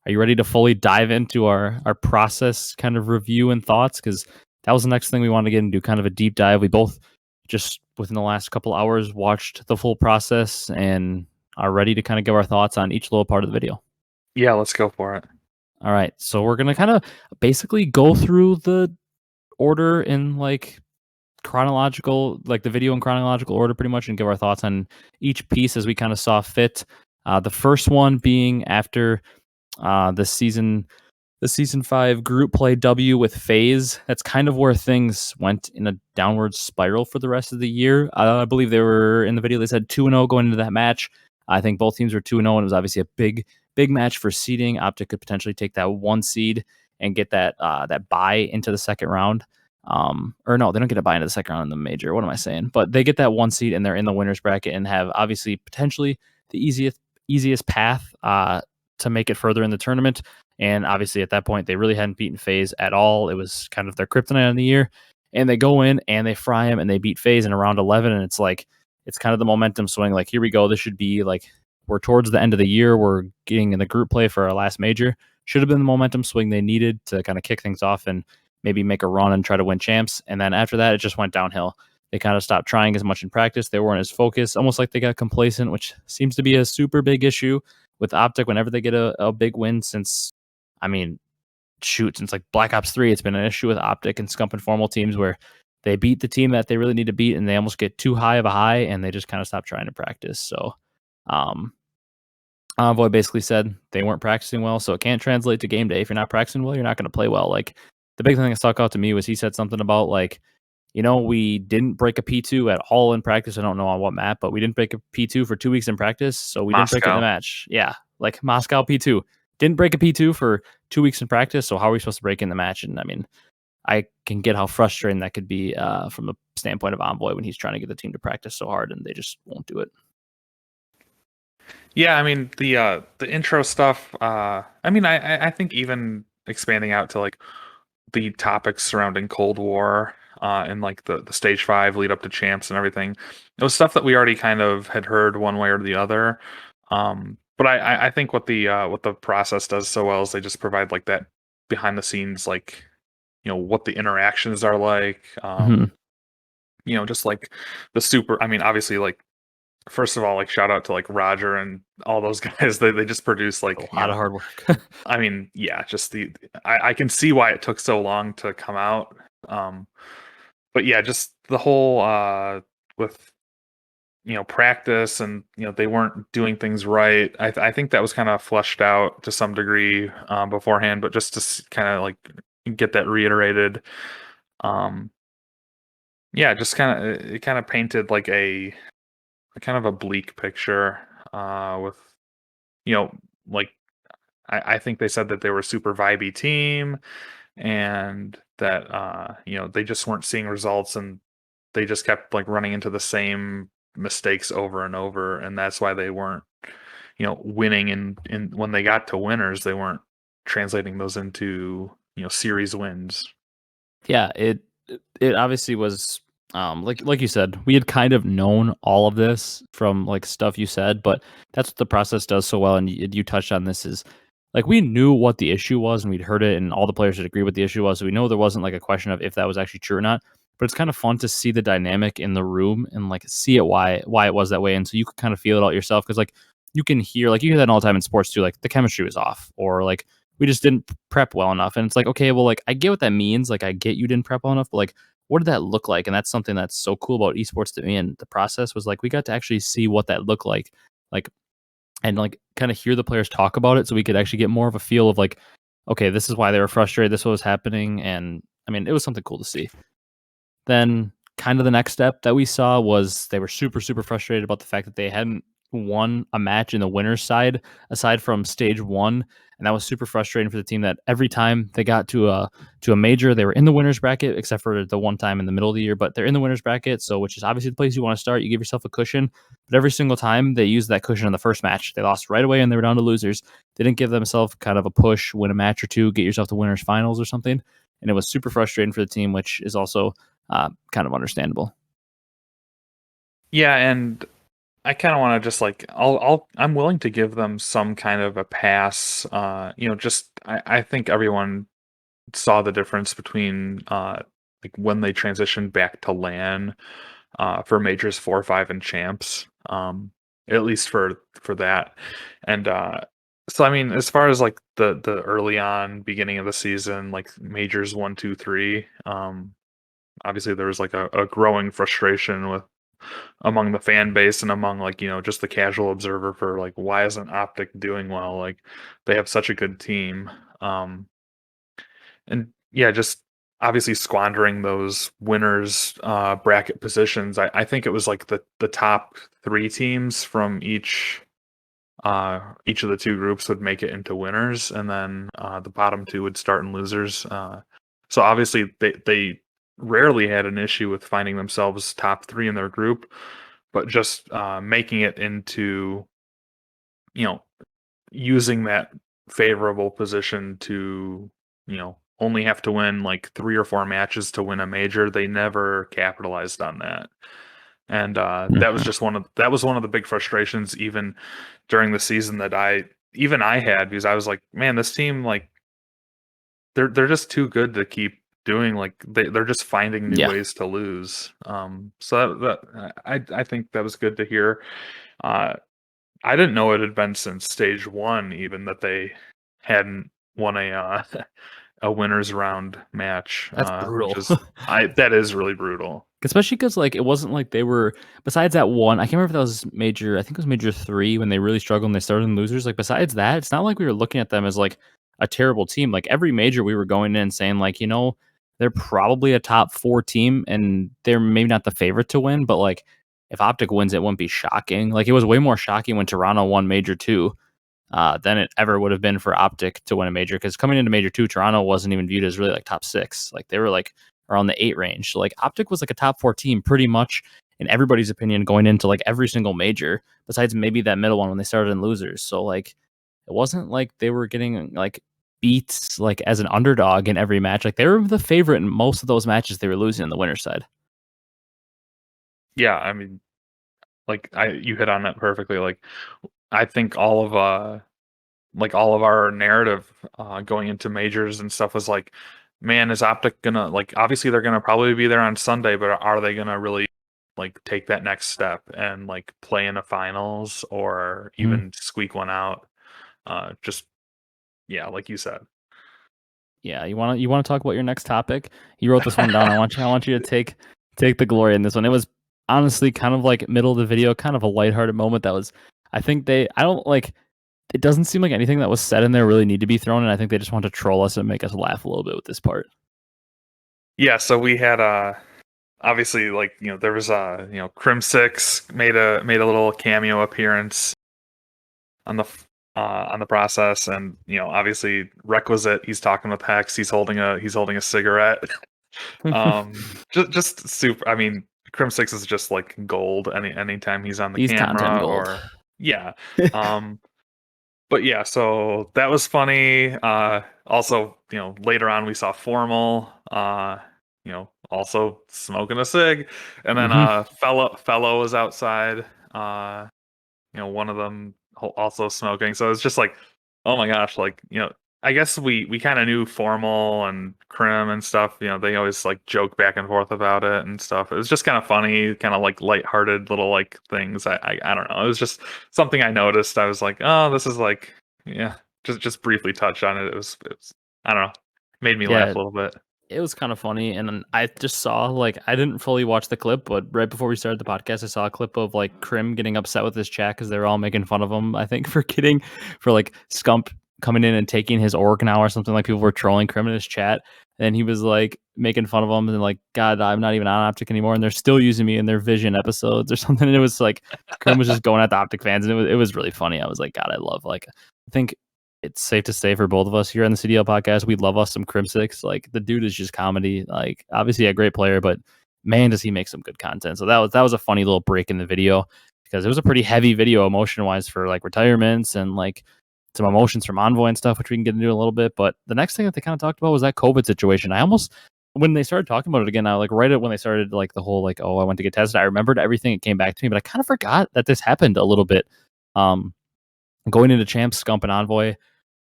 are you ready to fully dive into our process kind of review and thoughts? Because that was the next thing we wanted to get into, kind of a deep dive. We both just within the last couple hours watched the full process and are ready to kind of give our thoughts on each little part of the video. Yeah, let's go for it. All right, so we're gonna kind of basically go through the order in like chronological, like the video in chronological order pretty much, and give our thoughts on each piece as we kind of saw fit. The first one being after the season 5 group play W with Faze. That's kind of where things went in a downward spiral for the rest of the year. I believe they were in the video, they said 2-0 going into that match. I think both teams were 2-0, and it was obviously a big match for seeding. OpTic could potentially take that 1 seed and get that bye into the second round. Or no, they don't get a bye into the second round in the major. What am I saying? But they get that 1 seed and they're in the winners bracket and have obviously potentially the easiest path to make it further in the tournament. And obviously at that point, they really hadn't beaten Faze at all. It was kind of their kryptonite on the year. And they go in and they fry him and they beat Faze in around 11. And it's like, it's kind of the momentum swing. Like, here we go. This should be like, we're towards the end of the year. We're getting in the group play for our last major. Should have been the momentum swing they needed to kind of kick things off and maybe make a run and try to win champs. And then after that, it just went downhill. They kind of stopped trying as much in practice. They weren't as focused, almost like they got complacent, which seems to be a super big issue with OpTic whenever they get a big win since, I mean, since like Black Ops 3, it's been an issue with OpTic and Scump and Formal teams where they beat the team that they really need to beat and they almost get too high of a high and they just kind of stop trying to practice. So Envoy basically said they weren't practicing well, so it can't translate to game day. If you're not practicing well, you're not going to play well. Like, the big thing that stuck out to me was he said something about like, we didn't break a P2 at all in practice. I don't know on what map, but we didn't break a P2 for 2 weeks in practice, so we didn't break it in the match. Yeah, like Moscow P2. Didn't break a P2 for 2 weeks in practice, so how are we supposed to break in the match? And I mean, I can get how frustrating that could be from the standpoint of Envoy when he's trying to get the team to practice so hard and they just won't do it. Yeah, I mean the intro stuff. I mean, I think even expanding out to like the topics surrounding Cold War and like the stage 5 lead up to champs and everything, it was stuff that we already kind of had heard one way or the other. But I think what the process does so well is they just provide like that behind the scenes, like what the interactions are like. Just like the super. I mean, obviously, like, first of all, like, shout out to like Roger and all those guys. They just produce like a lot of hard work. I mean, yeah, just I can see why it took so long to come out. But yeah, just the whole with practice and they weren't doing things right. I think that was kind of fleshed out to some degree beforehand, but just to kind of like get that reiterated. Yeah, just it kind of painted like a kind of a bleak picture with like I think they said that they were a super vibey team and that they just weren't seeing results and they just kept like running into the same mistakes over and over, and that's why they weren't winning. And when they got to winners, they weren't translating those into series wins. Yeah, it obviously was like you said, we had kind of known all of this from like stuff you said, but that's what the process does so well. And you touched on this is like we knew what the issue was and we'd heard it, and all the players had agreed what the issue was. So we know there wasn't like a question of if that was actually true or not. But it's kind of fun to see the dynamic in the room and like see it why it was that way, and so you could kind of feel it out yourself because like you can hear like you hear that all the time in sports too, like the chemistry was off or like we just didn't prep well enough, and it's like okay, well like I get what that means, like I get you didn't prep well enough, but like what did that look like? And that's something that's so cool about esports to me. And the process was like we got to actually see what that looked like and like kind of hear the players talk about it so we could actually get more of a feel of like, okay, this is why they were frustrated, this was happening. And I mean, it was something cool to see. Then kind of the next step that we saw was they were super, super frustrated about the fact that they hadn't won a match in the winner's side aside from stage 1, and that was super frustrating for the team that every time they got to a major, they were in the winner's bracket except for the one time in the middle of the year, but they're in the winner's bracket, so which is obviously the place you want to start. You give yourself a cushion, but every single time they used that cushion in the first match, they lost right away and they were down to losers. They didn't give themselves kind of a push, win a match or two, get yourself to winners finals or something, and it was super frustrating for the team, which is also kind of understandable. Yeah, and I kind of want to just like I'm willing to give them some kind of a pass. Just I think everyone saw the difference between like when they transitioned back to LAN for majors 4, 5, and champs. At least for that, and so I mean, as far as like the early on beginning of the season, like majors 1, 2, 3. Obviously there was like a growing frustration with among the fan base and among like just the casual observer for like why isn't OpTic doing well? Like they have such a good team, and yeah, just obviously squandering those winners bracket positions. I think it was like the top 3 teams from each of the 2 groups would make it into winners, and then the bottom 2 would start in losers. So obviously they rarely had an issue with finding themselves top 3 in their group, but just making it into you know using that favorable position to only have to win like 3 or 4 matches to win a major. They never capitalized on that, and that was one of the big frustrations even during the season that I had, because I was like, man, this team, like they're just too good to keep doing, like they're just finding new Yeah, ways to lose. So I think that was good to hear. uh I didn't know it had been since stage 1 even that they hadn't won a winners round match, that's which brutal. is I that is really brutal. Especially because like it wasn't like they were besides that one. I can't remember if that was major. I think it was major 3 when they really struggled and they started in losers. Like besides that, it's not like we were looking at them as like a terrible team. Like every major we were going in saying like they're probably a top 4 team and they're maybe not the favorite to win, but like if OpTic wins, it wouldn't be shocking. Like it was way more shocking when Toronto won major 2 than it ever would have been for OpTic to win a major. Because coming into major 2, Toronto wasn't even viewed as really like top 6. Like they were like around the 8 range. So like OpTic was like a top 4 team pretty much in everybody's opinion going into like every single major, besides maybe that middle one when they started in losers. So like it wasn't like they were getting like beats like as an underdog in every match. Like they were the favorite in most of those matches they were losing in the winner's side. Yeah, I mean, like I you hit on that perfectly. Like I think all of our narrative going into majors and stuff was like, man, is OpTic gonna, like, obviously they're gonna probably be there on Sunday, but are they gonna really like take that next step and like play in the finals or Mhm. even squeak one out? Just yeah, like you said. Yeah, you want to talk about your next topic? You wrote this one down. I want you to take the glory in this one. It was honestly kind of like middle of the video, kind of a lighthearted moment that was I think they I don't like it doesn't seem like anything that was said in there really need to be thrown, and I think they just want to troll us and make us laugh a little bit with this part. Yeah, so we had obviously, like, there was Crim 6 made a little cameo appearance on the process, and obviously requisite, he's talking with Hecz, he's holding a cigarette. Just super. I mean, Crim 6 is just like gold anytime he's on the He's content camera, gold. or yeah. um but yeah, so that was funny. Also, later on we saw Formal also smoking a cig, and then Hmm. fellow was outside, uh one of them also smoking. So it's just like, oh my gosh, like, I guess we kind of knew Formal and Crim and stuff. They always like joke back and forth about it and stuff. It was just kind of funny, kind of like lighthearted little like things. I don't know. It was just something I noticed. I was like, oh, this is like, yeah, just briefly touched on it. It was I don't know, made me laugh Yeah, a little bit. it was kind of funny, and then I just saw like I didn't fully watch the clip, but right before we started the podcast, I saw a clip of like Crim getting upset with his chat because they were all making fun of him. I think for like Scump coming in and taking his org now or something. Like people were trolling Crim in his chat, and he was like making fun of them and like, God, I'm not even on OpTic anymore, and they're still using me in their Vision episodes or something. And it was like Crim was just going at the OpTic fans, and it was really funny. I was like, God, I love, like, I think it's safe to say for both of us here on the CDL podcast, we love us some Crim6. Like, the dude is just comedy. Like, obviously a great player, but man, does he make some good content. So that was a funny little break in the video, because it was a pretty heavy video emotion wise for like retirements and like some emotions from Envoy and stuff, which we can get into in a little bit. But the next thing that they kind of talked about was that COVID situation. I almost, when they started talking about it again, I like right when they started like the whole like, oh, I went to get tested, I remembered everything. It came back to me, but I kind of forgot that this happened a little bit. Going into champs, Scump and Envoy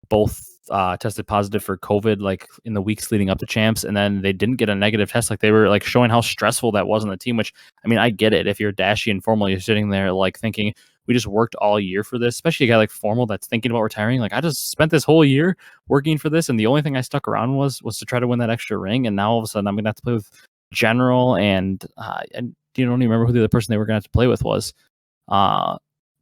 both tested positive for COVID like in the weeks leading up to champs, and then they didn't get a negative test. Like, they were like showing how stressful that was on the team, which, I mean, I get it. If you're Dashy and Formal, you're sitting there like thinking, we just worked all year for this, especially a guy like Formal that's thinking about retiring. Like, I just spent this whole year working for this, and the only thing I stuck around was to try to win that extra ring, and now all of a sudden I'm gonna have to play with General and you don't even remember who the other person they were gonna have to play with was.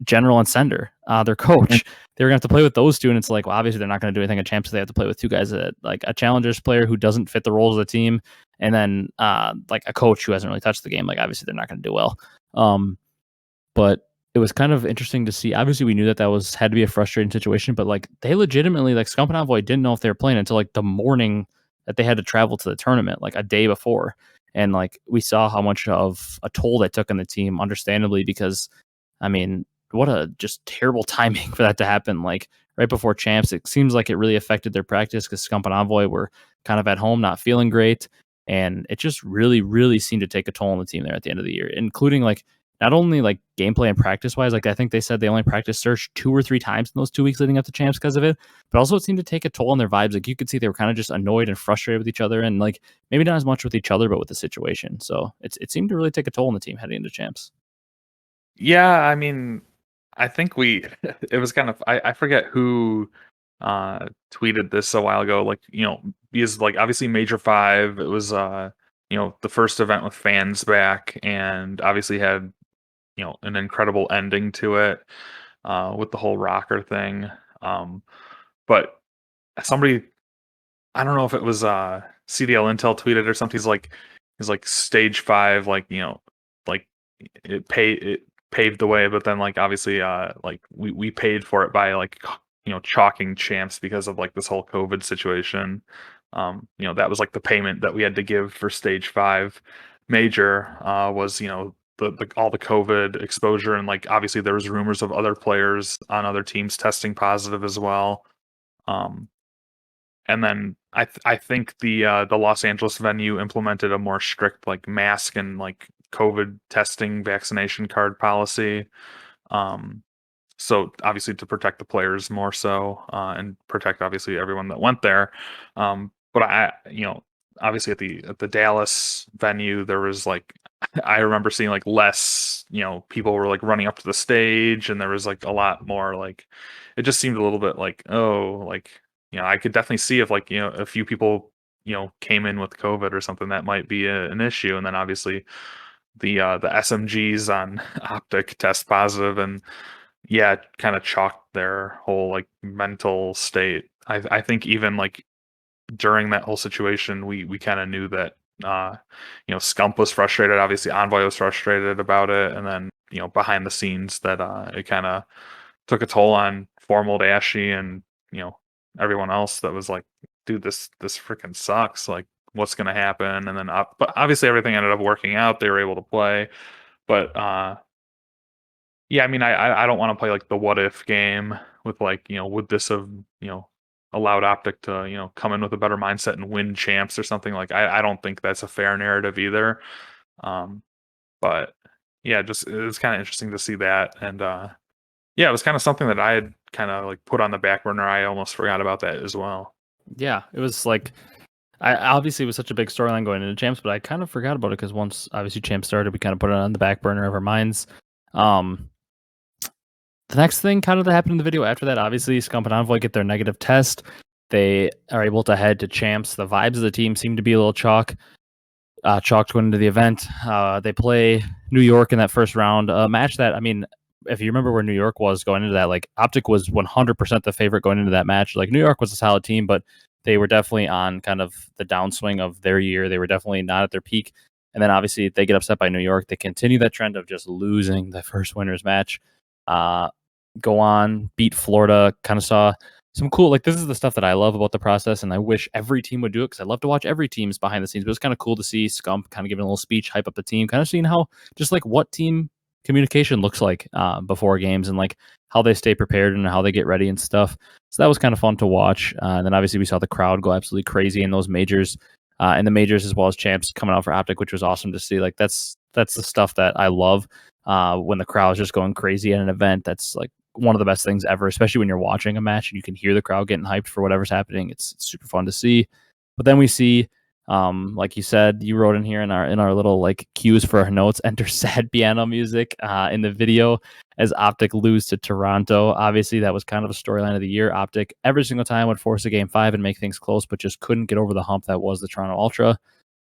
General and Sender, their coach. They were going to have to play with those two, and it's like, well, obviously they're not going to do anything at champs, so they have to play with two guys that, like, a challengers player who doesn't fit the roles of the team, and then like a coach who hasn't really touched the game. Like, obviously they're not going to do well. But it was kind of interesting to see. Obviously we knew that had to be a frustrating situation, but like, they legitimately, like, Scump and Envoy didn't know if they were playing until like the morning that they had to travel to the tournament, like a day before. And like, we saw how much of a toll that took on the team, understandably, because, I mean, what a just terrible timing for that to happen. Like, right before champs, it seems like it really affected their practice, because Scump and Envoy were kind of at home, not feeling great. And it just really, really seemed to take a toll on the team there at the end of the year, including like not only like gameplay and practice wise. Like, I think they said they only practiced Search 2 or 3 times in those 2 weeks leading up to champs because of it. But also it seemed to take a toll on their vibes. Like, you could see they were kind of just annoyed and frustrated with each other, and like maybe not as much with each other, but with the situation. So it seemed to really take a toll on the team heading into champs. Yeah, I mean, I think it was kind of, I forget who tweeted this a while ago, like, because like obviously Major 5, it was the first event with fans back, and obviously had an incredible ending to it with the whole rocker thing. But somebody, I don't know if it was CDL Intel tweeted or something, he's like stage 5, like, like it paved the way, but then like obviously like we paid for it by like chalking champs because of like this whole COVID situation. That was like the payment that we had to give for stage 5 major, was the all the COVID exposure, and like obviously there was rumors of other players on other teams testing positive as well. And then I think the Los Angeles venue implemented a more strict like mask and like COVID testing vaccination card policy. So obviously to protect the players more so, and protect obviously everyone that went there. But obviously at the Dallas venue, there was like, I remember seeing like less, people were like running up to the stage, and there was like a lot more like, it just seemed a little bit like, oh, like, I could definitely see if like, a few people, came in with COVID or something, that might be an issue. And then obviously the SMGs on OpTic test positive, and yeah, kind of chalked their whole like mental state. I think even like during that whole situation, we kind of knew that Scump was frustrated. Obviously, Envoy was frustrated about it, and then behind the scenes that it kind of took a toll on Formal, Dashy, and everyone else that was like, dude, this freaking sucks. Like, what's gonna happen? And then but obviously everything ended up working out. They were able to play, but yeah, I mean, I don't want to play like the what if game with like, would this have, allowed OpTic to, come in with a better mindset and win champs or something. Like, I don't think that's a fair narrative either. But yeah, just, it was kind of interesting to see that. And yeah, it was kind of something that I had kind of like put on the back burner. I almost forgot about that as well. Yeah, it was like, I obviously it was such a big storyline going into champs, but I kind of forgot about it because once obviously champs started, we kind of put it on the back burner of our minds. The next thing kind of that happened in the video after that, obviously Scump and Envoy get their negative test. They are able to head to champs. The vibes of the team seem to be a little chalked going into the event. They play New York in that first round, a match that, I mean, if you remember where New York was going into that, like OpTic was 100% the favorite going into that match. Like New York was a solid team, but they were definitely on kind of the downswing of their year. They were definitely not at their peak. And then obviously they get upset by New York. They continue that trend of just losing the first winners match. Go on, beat Florida, kind of saw some cool, like this is the stuff that I love about the process, and I wish every team would do it because I love to watch every team's behind the scenes. But it's kind of cool to see Scump kind of giving a little speech, hype up the team, kind of seeing how just like what team communication looks like before games and like how they stay prepared and how they get ready and stuff. So that was kind of fun to watch. And then obviously we saw the crowd go absolutely crazy in those majors, and the majors as well as champs coming out for OpTic, which was awesome to see. Like that's the stuff that I love when the crowd's just going crazy at an event. That's like one of the best things ever, especially when you're watching a match and you can hear the crowd getting hyped for whatever's happening. It's super fun to see. But then we see, like you said, you wrote in here in our little like cues for our notes, enter sad piano music in the video as OpTic lose to Toronto. Obviously, that was kind of a storyline of the year. OpTic every single time would force a game 5 and make things close, but just couldn't get over the hump that was the Toronto Ultra.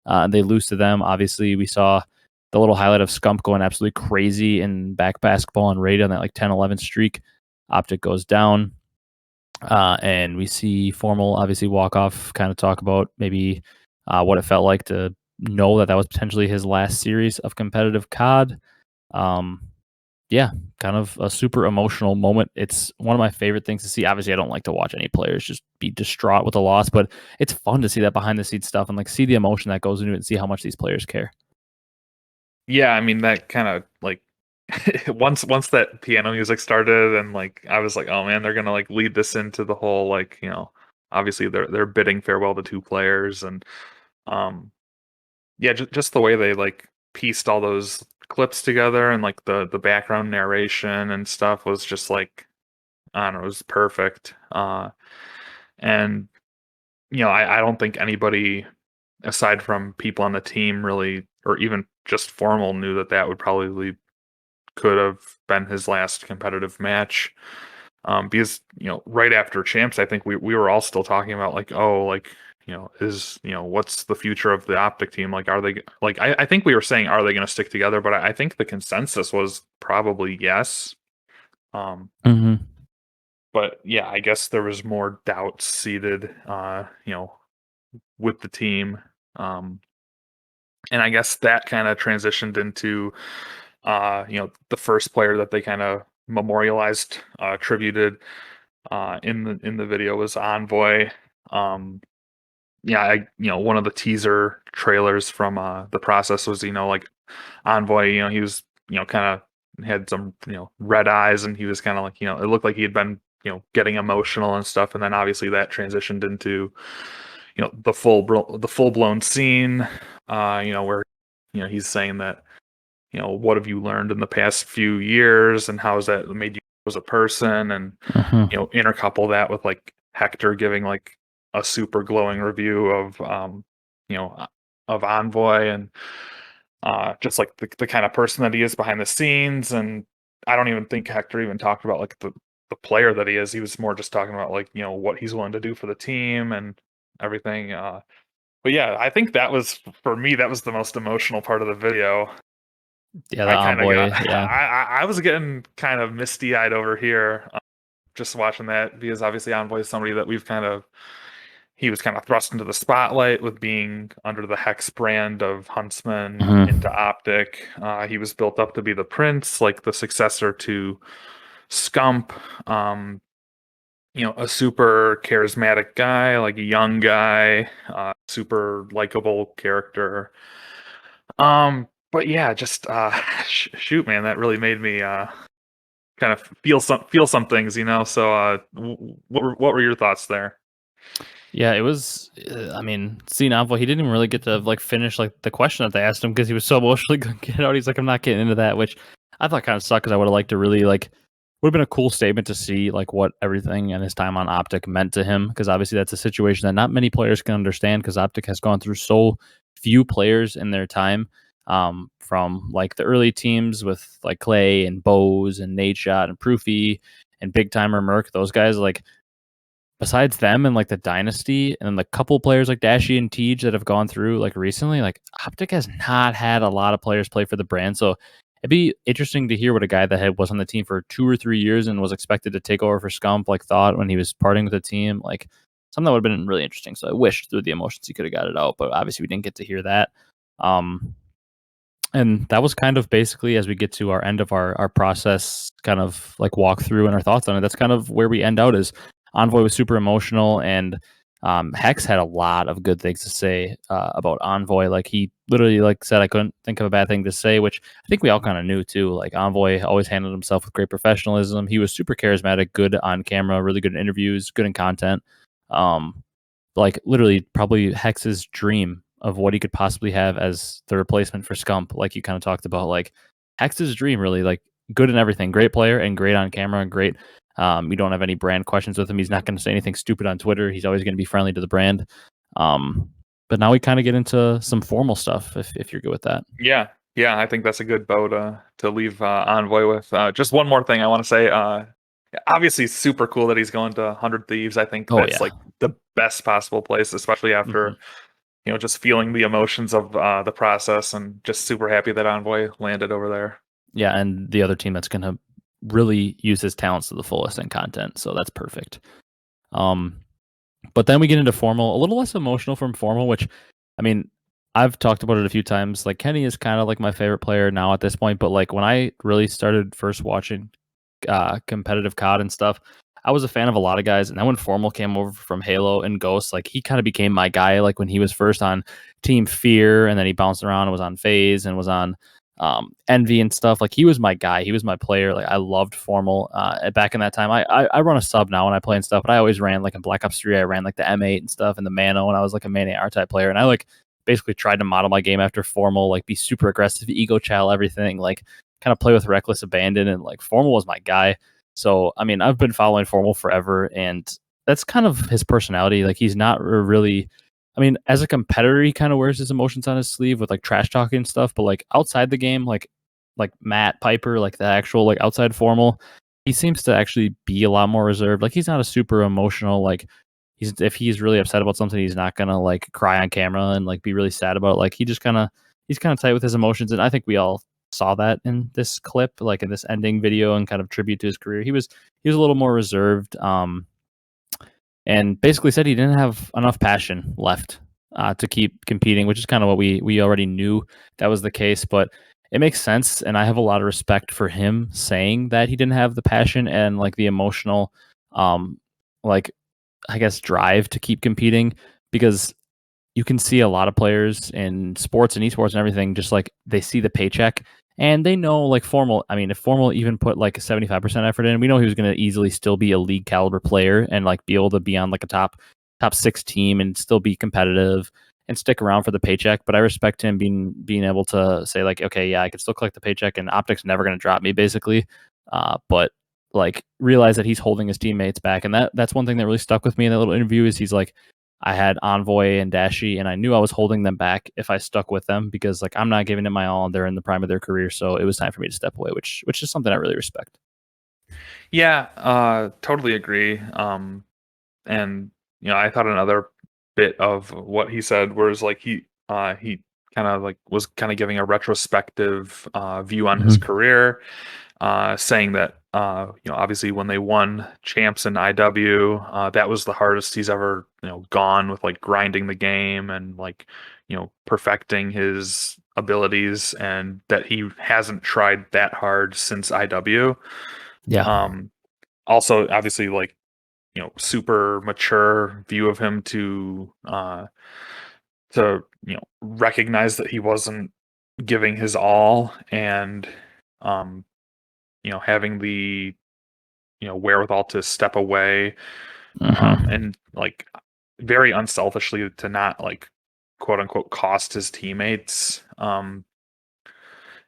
And they lose to them. Obviously, we saw the little highlight of Scump going absolutely crazy in back basketball and raid on that like 10-11 streak. OpTic goes down. And we see Formal obviously walk off, kind of talk about maybe what it felt like to know that was potentially his last series of competitive COD. Yeah, kind of a super emotional moment. It's one of my favorite things to see. Obviously, I don't like to watch any players just be distraught with a loss, but it's fun to see that behind the scenes stuff and like see the emotion that goes into it and see how much these players care. Yeah, I mean that kind of like once that piano music started and like I was like, oh man, they're gonna like lead this into the whole like, obviously they're bidding farewell to 2 players and um yeah, just the way they like pieced all those clips together and like the background narration and stuff was just like I don't know, it was perfect. And I don't think anybody aside from people on the team really or even just Formal knew that would probably could have been his last competitive match. Because right after champs, I think we were all still talking about like, oh, like what's the future of the OpTic team? Like, are they like? I think we were saying, are they going to stick together? But I think the consensus was probably yes. Mm-hmm. But yeah, I guess there was more doubt seated, with the team. And I guess that kind of transitioned into the first player that they kind of memorialized, tributed in the video was Envoy. Yeah, one of the teaser trailers from the process was like Envoy. He was kind of had some red eyes, and he was kind of like it looked like he had been getting emotional and stuff, and then obviously that transitioned into the full blown scene, where he's saying that what have you learned in the past few years and how has that made you as a person and intercouple that with like Hector giving like a super glowing review you know of Envoy and just like the kind of person that he is behind the scenes. And I don't even think Hector even talked about like the player that he is. He was more just talking about like what he's willing to do for the team and everything. But yeah, I think that was for me that was the most emotional part of the video. Yeah, the I kind of Envoy. got, Yeah. I was getting kind of misty eyed over here, just watching that because obviously Envoy is somebody that he was kind of thrust into the spotlight with being under the Hecz brand of Huntsman Mm-hmm. into OpTic. He was built up to be the prince, like the successor to Scump. A super charismatic guy, like a young guy, super likable character. But yeah, just shoot, man, that really made me kind of feel some things, So, what were your thoughts there? Yeah, it was. I mean, seeing Envoy, he didn't even really get to like finish like the question that they asked him because he was so emotionally going to get out. He's like, I'm not getting into that, which I thought kind of sucked because I would have liked to really like would have been a cool statement to see like what everything and his time on OpTic meant to him because obviously that's a situation that not many players can understand because OpTic has gone through so few players in their time. From like the early teams with like Clay and Bose and Nate Shot and Proofy and Big Timer Merc, those guys like besides them and like the dynasty and then the couple players like Dashy and Tej that have gone through like recently, like OpTic has not had a lot of players play for the brand. So it'd be interesting to hear what a guy that was on the team for 2 or 3 years and was expected to take over for Scump, like, thought when he was parting with the team, like, something that would've been really interesting, so I wish through the emotions he coulda got it out, but obviously we didn't get to hear that. Um, and that was kind of basically as we get to our end of our process, kind of like walk through and our thoughts on it. That's kind of where we end out. Is Envoy was super emotional, and Hecz had a lot of good things to say about Envoy. Like he literally like said, I couldn't think of a bad thing to say, which I think we all kind of knew too. Like Envoy always handled himself with great professionalism. He was super charismatic, good on camera, really good in interviews, good in content. Um, like literally probably Hex's dream of what he could possibly have as the replacement for Scump, like you kind of talked about. Like Hex's dream, really, like good in everything, great player and great on camera and great. You don't have any brand questions with him. He's not going to say anything stupid on Twitter. He's always going to be friendly to the brand. But now we kind of get into some formal stuff, if you're good with that. Yeah, yeah, I think that's a good bow to leave Envoy with. Just one more thing I want to say. Obviously, super cool that he's going to 100 Thieves. I think Oh that's yeah. like the best possible place, especially Hmm. after just feeling the emotions of the process, and just super happy that Envoy landed over there. Yeah, and the other team that's going to really use his talents to the fullest in content, so that's perfect. Um, But then we get into formal, a little less emotional from formal, which, I mean, I've talked about it a few times. Like Kenny is kind of like my favorite player now at this point, but like when I really started first watching competitive COD and stuff, I was a fan of a lot of guys. And then when Formal came over from Halo and Ghost, like he kind of became my guy. Like when he was first on Team Fear, and then he bounced around and was on Faze and was on Envy and stuff. Like he was my guy. He was my player. Like I loved Formal back in that time. I run a sub now when I play and stuff, but I always ran like in Black Ops 3. I ran like the M8 and stuff and the Mano, and I was like a main AR type player. And I like basically tried to model my game after Formal, like be super aggressive, ego chow, everything, like kind of play with reckless abandon. And like Formal was my guy. So I mean, I've been following Formal forever, and that's kind of his personality. Like he's not really, I mean, as a competitor, he kind of wears his emotions on his sleeve with like trash talking and stuff. But like outside the game, like Matt Piper, like the actual like outside Formal, he seems to actually be a lot more reserved. Like he's not a super emotional, like he's, if he's really upset about something, he's not gonna like cry on camera and like be really sad about it. Like he just kind of, he's kind of tight with his emotions, and I think we all saw that in this clip, like in this ending video and kind of tribute to his career. He was a little more reserved. And basically said he didn't have enough passion left to keep competing, which is kind of what we already knew that was the case. But it makes sense, and I have a lot of respect for him saying that he didn't have the passion and like the emotional, like I guess drive to keep competing, because you can see a lot of players in sports and esports and everything, just like they see the paycheck and they know like Formal. I mean, if Formal even put like a 75% effort in, we know he was going to easily still be a league caliber player and like be able to be on like a top six team and still be competitive and stick around for the paycheck. But I respect him being able to say like, okay, yeah, I could still collect the paycheck and OpTic's never going to drop me, basically. But like realize that he's holding his teammates back, and that's one thing that really stuck with me in that little interview. Is he's like, I had Envoy and Dashy, and I knew I was holding them back if I stuck with them, because like I'm not giving it my all, and they're in the prime of their career, so it was time for me to step away, which is something I really respect. Yeah, totally agree. And I thought another bit of what he said was like he kind of like was kind of giving a retrospective view on his Hmm. career, saying that obviously when they won champs in IW, that was the hardest he's ever gone with, like grinding the game and like perfecting his abilities, and that he hasn't tried that hard since IW. Yeah. Um, Also, obviously, like super mature view of him to recognize that he wasn't giving his all, and um having the wherewithal to step away, Hmm. and like very unselfishly to not like quote unquote cost his teammates.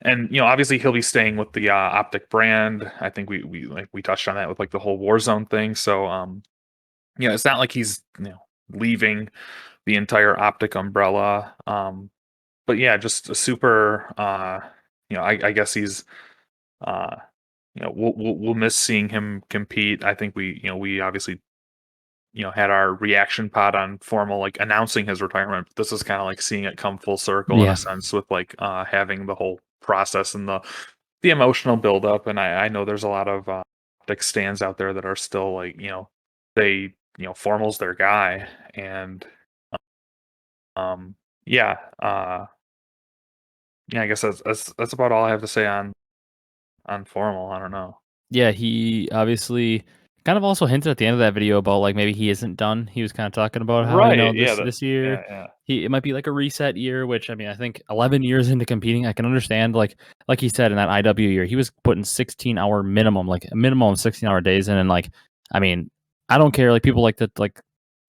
And obviously he'll be staying with the OpTic brand. I think we touched on that with like the whole Warzone thing. So it's not like he's leaving the entire OpTic umbrella. But yeah, just a super. I guess he's. Uh, we'll miss seeing him compete. I think we obviously had our reaction pod on Formal like announcing his retirement. This is kind of like seeing it come full circle in a Yeah. sense, with like having the whole process and the the emotional buildup, and I know there's a lot of OpTic stands out there that are still like, they, Formal's their guy, and um, yeah, yeah, I guess that's about all I have to say on Formal. I don't know. Yeah, he obviously kind of also hinted at the end of that video about like maybe he isn't done. He was kind of talking about how Right? Yeah. this year Yeah. it might be like a reset year, which I mean I think 11 years into competing, I can understand like he said in that IW year, he was putting 16-hour minimum, like a minimum of 16-hour days in, and like I mean I don't care, like people like that, like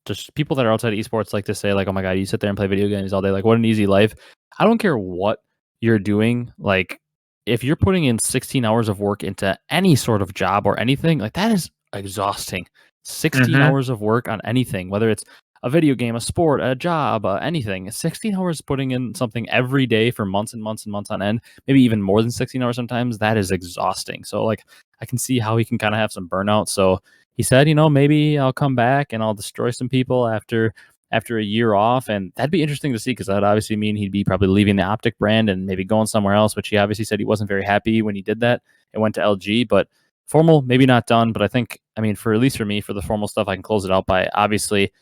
just people that are outside of esports like to say like, oh my god, you sit there and play video games all day, like what an easy life. I don't care what you're doing, like if you're putting in 16 hours of work into any sort of job or anything, like that is exhausting. 16 Hmm. hours of work on anything, whether it's a video game, a sport, a job, anything. 16 hours putting in something every day for months and months and months on end, maybe even more than 16 hours sometimes, that is exhausting. So like I can see how he can kind of have some burnout. So he said, maybe I'll come back and I'll destroy some people after a year off, and that'd be interesting to see because that'd obviously mean he'd be probably leaving the OpTic brand and maybe going somewhere else, which he obviously said he wasn't very happy when he did that and went to LG. But Formal, maybe not done, but I think, I mean, for at least for me, for the Formal stuff, I can close it out by obviously,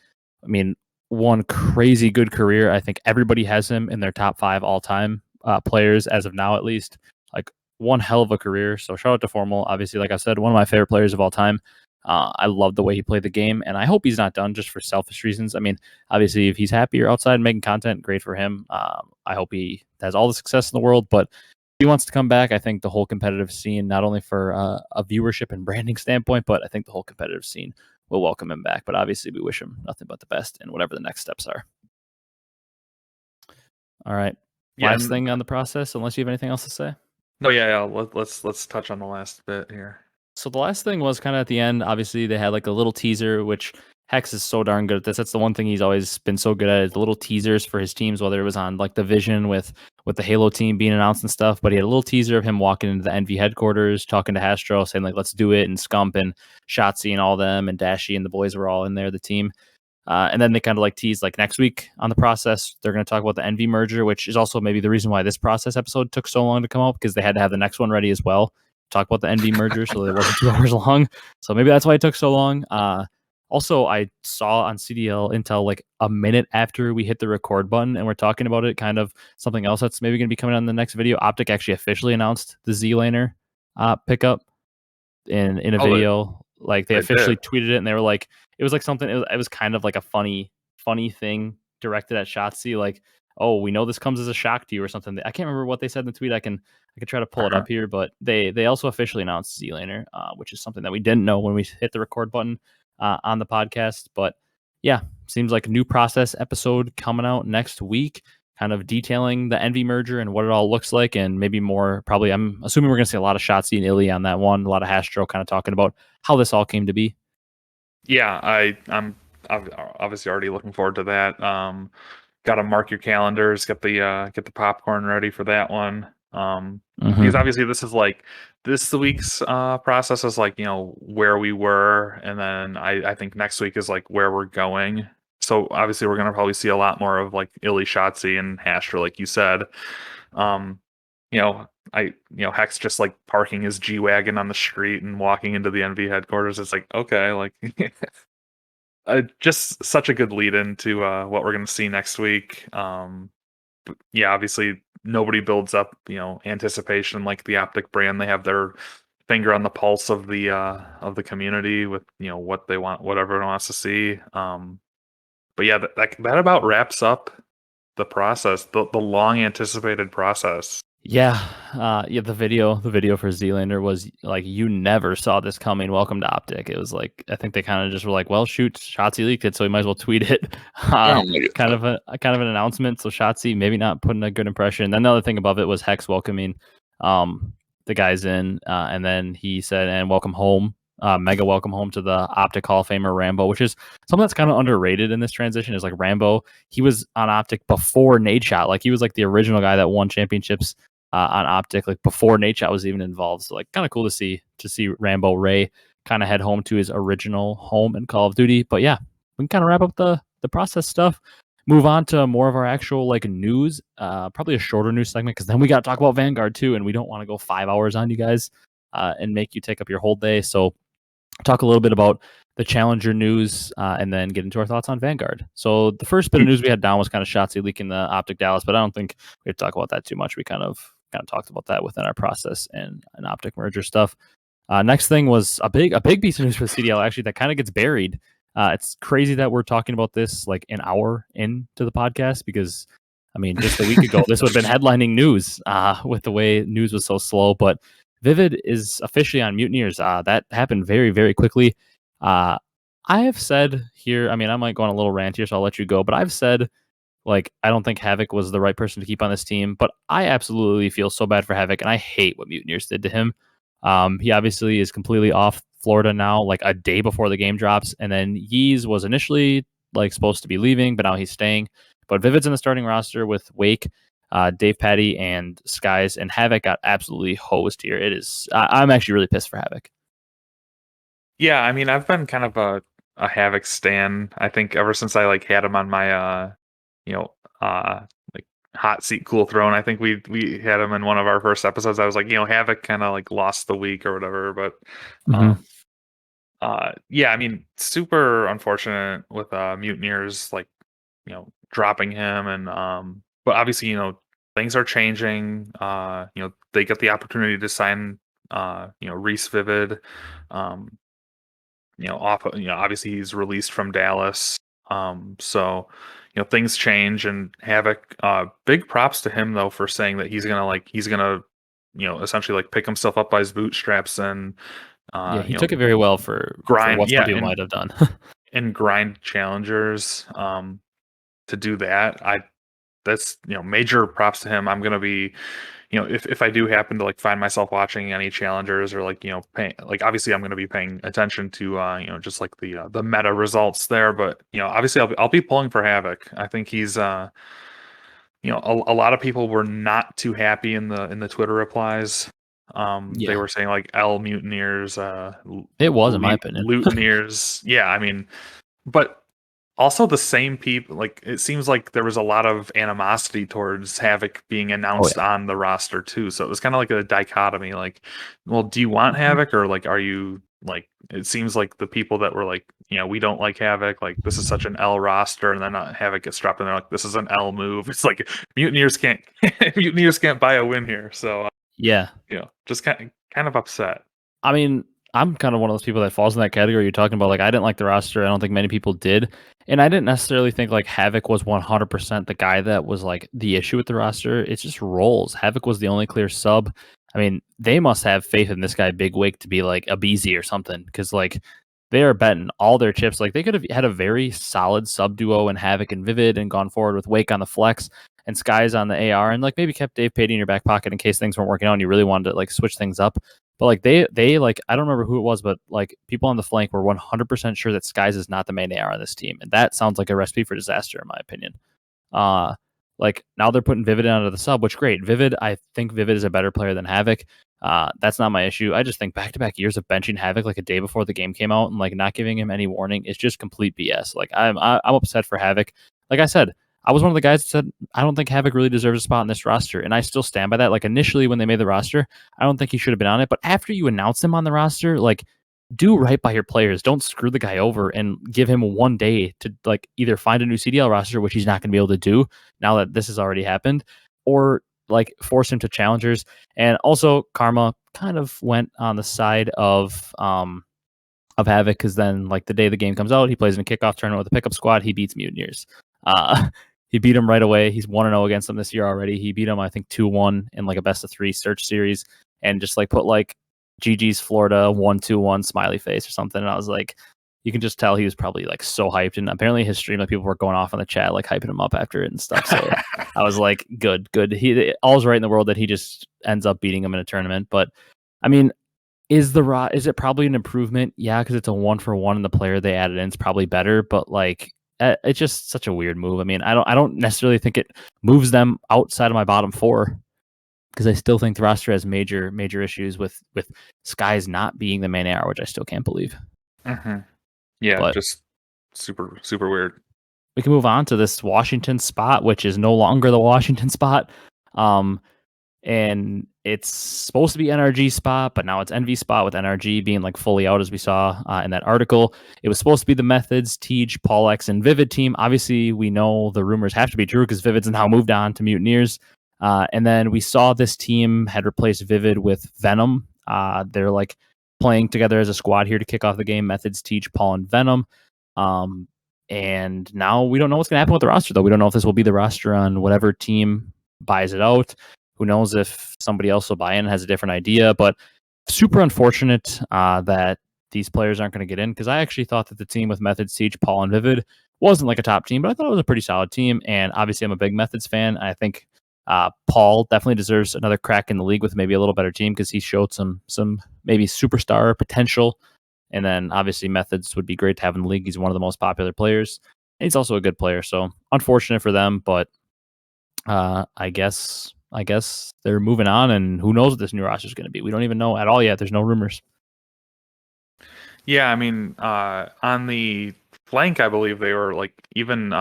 I mean, one crazy good career. I think everybody has him in their top 5 all time players as of now, at least. Like one hell of a career. So shout out to Formal. Obviously, like I said, one of my favorite players of all time. I love the way he played the game, and I hope he's not done just for selfish reasons. I mean, obviously, if he's happy or outside making content, great for him. I hope he has all the success in the world, but if he wants to come back, I think the whole competitive scene, not only for a viewership and branding standpoint, but I think the whole competitive scene will welcome him back. But obviously, we wish him nothing but the best in whatever the next steps are. All right. Yeah. Last thing on the process, unless you have anything else to say. No. Yeah. Let's touch on the last bit here. So the last thing was kind of at the end. Obviously, they had like a little teaser, which Hecz is so darn good at this. That's the one thing he's always been so good at, is the little teasers for his teams, whether it was on like the Vision with the Halo team being announced and stuff. But he had a little teaser of him walking into the Envy headquarters, talking to Hastro, saying like, "Let's do it," and Scump and Shotzzy and all them, and Dashy and the boys were all in there, the team. And then they kind of like teased like next week on the process, they're going to talk about the Envy merger, which is also maybe the reason why this process episode took so long to come out, because they had to have the next one ready as well. Talk about the Envy merger, so it wasn't 2 hours long. So maybe that's why it took so long. Also, I saw on CDL Intel like a minute after we hit the record button and we're talking about it, kind of something else that's maybe going to be coming on the next video. OpTic actually officially announced the Z-Laner pickup in a Oh, video. Like they they officially did. tweeted it, and they were like, it was like something. It was kind of like a funny thing directed at Shotzzy. Like, oh, we know this comes as a shock to you or something. I can't remember what they said in the tweet. I can try to pull it Uh-huh. up here, but they also officially announced Z-Laner, which is something that we didn't know when we hit the record button on the podcast. But yeah, seems like a new process episode coming out next week, kind of detailing the Envy merger and what it all looks like, and maybe more. Probably, I'm assuming we're going to see a lot of Shotzzy and Illy on that one, a lot of Hastro kind of talking about how this all came to be. Yeah, I'm obviously already looking forward to that. Got to mark your calendars, get the popcorn ready for that one. Because Mm-hmm. obviously this is like this week's process is like, where we were, and then I think next week is like where we're going. So obviously we're gonna probably see a lot more of like Illy, Shotzi, and Hastro, like you said. Um, Hecz just like parking his G wagon on the street and walking into the NV headquarters. It's like, okay, like just such a good lead into what we're gonna see next week. But yeah, obviously nobody builds up, anticipation like the OpTic brand. They have their finger on the pulse of the community with what they want, what everyone wants to see. But yeah, that about wraps up the process, the long anticipated process. Yeah, yeah. The video for Z-Lander was like, you never saw this coming. Welcome to OpTic. It was like, I think they kind of just were like, well, shoot, Shotzzy leaked it, so we might as well tweet it. Oh my Kind God. of an announcement. So Shotzzy maybe not putting a good impression. Then the other thing above it was Hecz welcoming the guys in, and then he said, and welcome home. Mega welcome home to the OpTic Hall of Famer Rambo, which is something that's kind of underrated in this transition. Is like Rambo, he was on OpTic before Nadeshot. Like he was like the original guy that won championships on OpTic, like before Nadeshot was even involved. So like kind of cool to see Rambo Ray kind of head home to his original home in Call of Duty. But yeah, we can kind of wrap up the process stuff. move on to more of our actual like news, probably a shorter news segment because then we got to talk about Vanguard too, and we don't want to go 5 hours on you guys and make you take up your whole day. So talk a little bit about the Challenger news and then get into our thoughts on Vanguard. So the first bit of news we had down was kind of Shotzi leaking the OpTic Dallas, but I don't think we have to talk about that too much. We kind of talked about that within our process and OpTic merger stuff. Next thing was a big piece of news for the CDL actually that kind of gets buried. It's crazy that we're talking about this like an hour into the podcast because I mean just a week ago this would have been headlining news with the way news was so slow. But Vivid is officially on Mutineers. That happened very, very quickly. I have said here, I mean, I might go on a little rant here, so I'll let you go. But I've said, like, I don't think Havoc was the right person to keep on this team. But I absolutely feel so bad for Havoc, and I hate what Mutineers did to him. He obviously is completely off Florida now, like a day before the game drops. And then Yeez was initially like supposed to be leaving, but now he's staying. But Vivid's in the starting roster with Wake, Dave Patty, and Skies, and Havoc got absolutely hosed here. It is. I'm actually really pissed for Havoc. Yeah, I mean, I've been kind of a Havoc stan. I think ever since I like had him on my you know, like hot seat cool throne. I think we had him in one of our first episodes. I was like, Havoc kind of like lost the week or whatever, but um yeah, I mean, super unfortunate with Mutineers like, dropping him and but obviously, things are changing. They get the opportunity to sign Reese Vivid. Um obviously he's released from Dallas. So things change and Havoc. Big props to him though for saying that he's gonna essentially like pick himself up by his bootstraps and Yeah, he took it very well for grind, what some yeah, people might have done. and grind challengers. To do that, that's major props to him. I'm gonna be, if I do happen to like find myself watching any challengers or like paying, like obviously I'm gonna be paying attention to just like the meta results there, but obviously I'll be pulling for Havoc. I think he's a lot of people were not too happy in the Twitter replies. They Yeah, were saying like L Mutineers, it was, in my opinion. Lutineers. Yeah, I mean, but also the same people, like it seems like there was a lot of animosity towards Havoc being Oh announced yeah. on the roster too. So it was kind of like a dichotomy. Like, well, do you want Havoc or like are you like? It seems like the people that were like, we don't like Havoc. Like this is such an L roster, and then Havoc gets dropped, and they're like, this is an L move. It's like Mutineers can't Mutineers can't buy a win here. So Yeah. just kind of upset. I mean, I'm kind of one of those people that falls in that category you're talking about. Like, I didn't like the roster. I don't think many people did. And I didn't necessarily think like Havoc was 100% the guy that was like the issue with the roster. It's just roles. Havoc was the only clear sub. I mean, they must have faith in this guy, Big Wake, to be like Abezy or something because like they are betting all their chips. Like, they could have had a very solid sub duo in Havoc and Vivid and gone forward with Wake on the flex and Skies on the AR and like maybe kept Dave Patey in your back pocket in case things weren't working out and you really wanted to like switch things up. But like they like I don't remember who it was, but like people on the flank were 100% sure that Skies is not the main AR on this team, and that sounds like a recipe for disaster in my opinion. Uh, like now they're putting Vivid onto the sub, which great. Vivid, I think Vivid is a better player than Havoc. That's not my issue. I just think back-to-back years of benching Havoc like a day before the game came out and like not giving him any warning is just complete BS. Like I'm upset for Havoc. Like I said, I was one of the guys that said I don't think Havoc really deserves a spot in this roster, and I still stand by that. Like initially when they made the roster, I don't think he should have been on it, but after you announce him on the roster, like do right by your players. Don't screw the guy over and give him 1 day to like either find a new CDL roster, which he's not going to be able to do now that this has already happened, or like force him to challengers. And also, Karma kind of went on the side of Havoc because then like the day the game comes out, he plays in a kickoff tournament with a pickup squad. He beats Mutineers. Uh, he beat him right away. He's 1-0 against them this year already. He beat him, I think, 2-1 in like a best of 3 search series, and just like put like GG's Florida 1-2-1 smiley face or something. And I was like, you can just tell he was probably like so hyped. And apparently his stream, like people were going off on the chat, like hyping him up after it and stuff. So I was like, good. He all's right in the world that he just ends up beating him in a tournament. But I mean, is it probably an improvement? Yeah, because it's a 1-for-1 and the player they added in is probably better, but like it's just such a weird move. I mean, I don't necessarily think it moves them outside of my bottom 4 because I still think the roster has major issues with Skies not being the main AR, which I still can't believe. Mm-hmm. Yeah, But just super weird. we can move on to this Washington spot, which is no longer the Washington spot. And it's supposed to be NRG spot, but now it's NV spot with NRG being like fully out, as we saw in that article. It was supposed to be the Methods, Tej, Paulex, and Vivid team. Obviously, we know the rumors have to be true because Vivid's now moved on to Mutineers. And then we saw this team had replaced Vivid with Venom. They're like playing together as a squad here to kick off the game. Methods, Tej, Paul, and Venom. And now we don't know what's going to happen with the roster, though. We don't know if this will be the roster on whatever team buys it out. Who knows if somebody else will buy in, has a different idea. But super unfortunate that these players aren't going to get in, because I actually thought that the team with Methods, Siege, Paul, and Vivid wasn't like a top team, but I thought it was a pretty solid team. And obviously, I'm a big Methods fan. I think Paul definitely deserves another crack in the league with maybe a little better team, because he showed some maybe superstar potential. And then obviously Methods would be great to have in the league. He's one of the most popular players. And he's also a good player. So unfortunate for them, but I guess they're moving on, and who knows what this new roster is going to be. We don't even know at all yet. There's no rumors. Yeah, I mean, on the flank, I believe they were like, even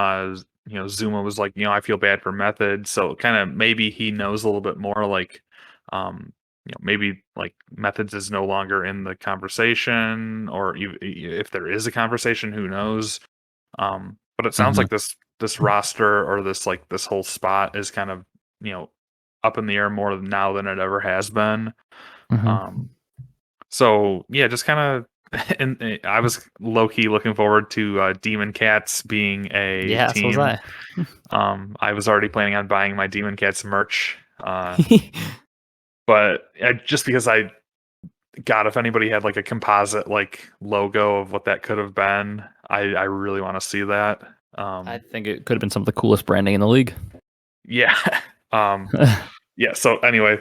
Zuma was like, I feel bad for Method, so kind of maybe he knows a little bit more, like, maybe like Methods is no longer in the conversation, or if there is a conversation, who knows? But it sounds like this roster, or this whole spot is kind of up in the air more now than it ever has been. So yeah, just kind of. And I was low key looking forward to Demon Cats being a team. So was I was already planning on buying my Demon Cats merch, but just because if anybody had like a composite like logo of what that could have been, I really want to see that. I think it could have been some of the coolest branding in the league. Yeah. Yeah. So anyway,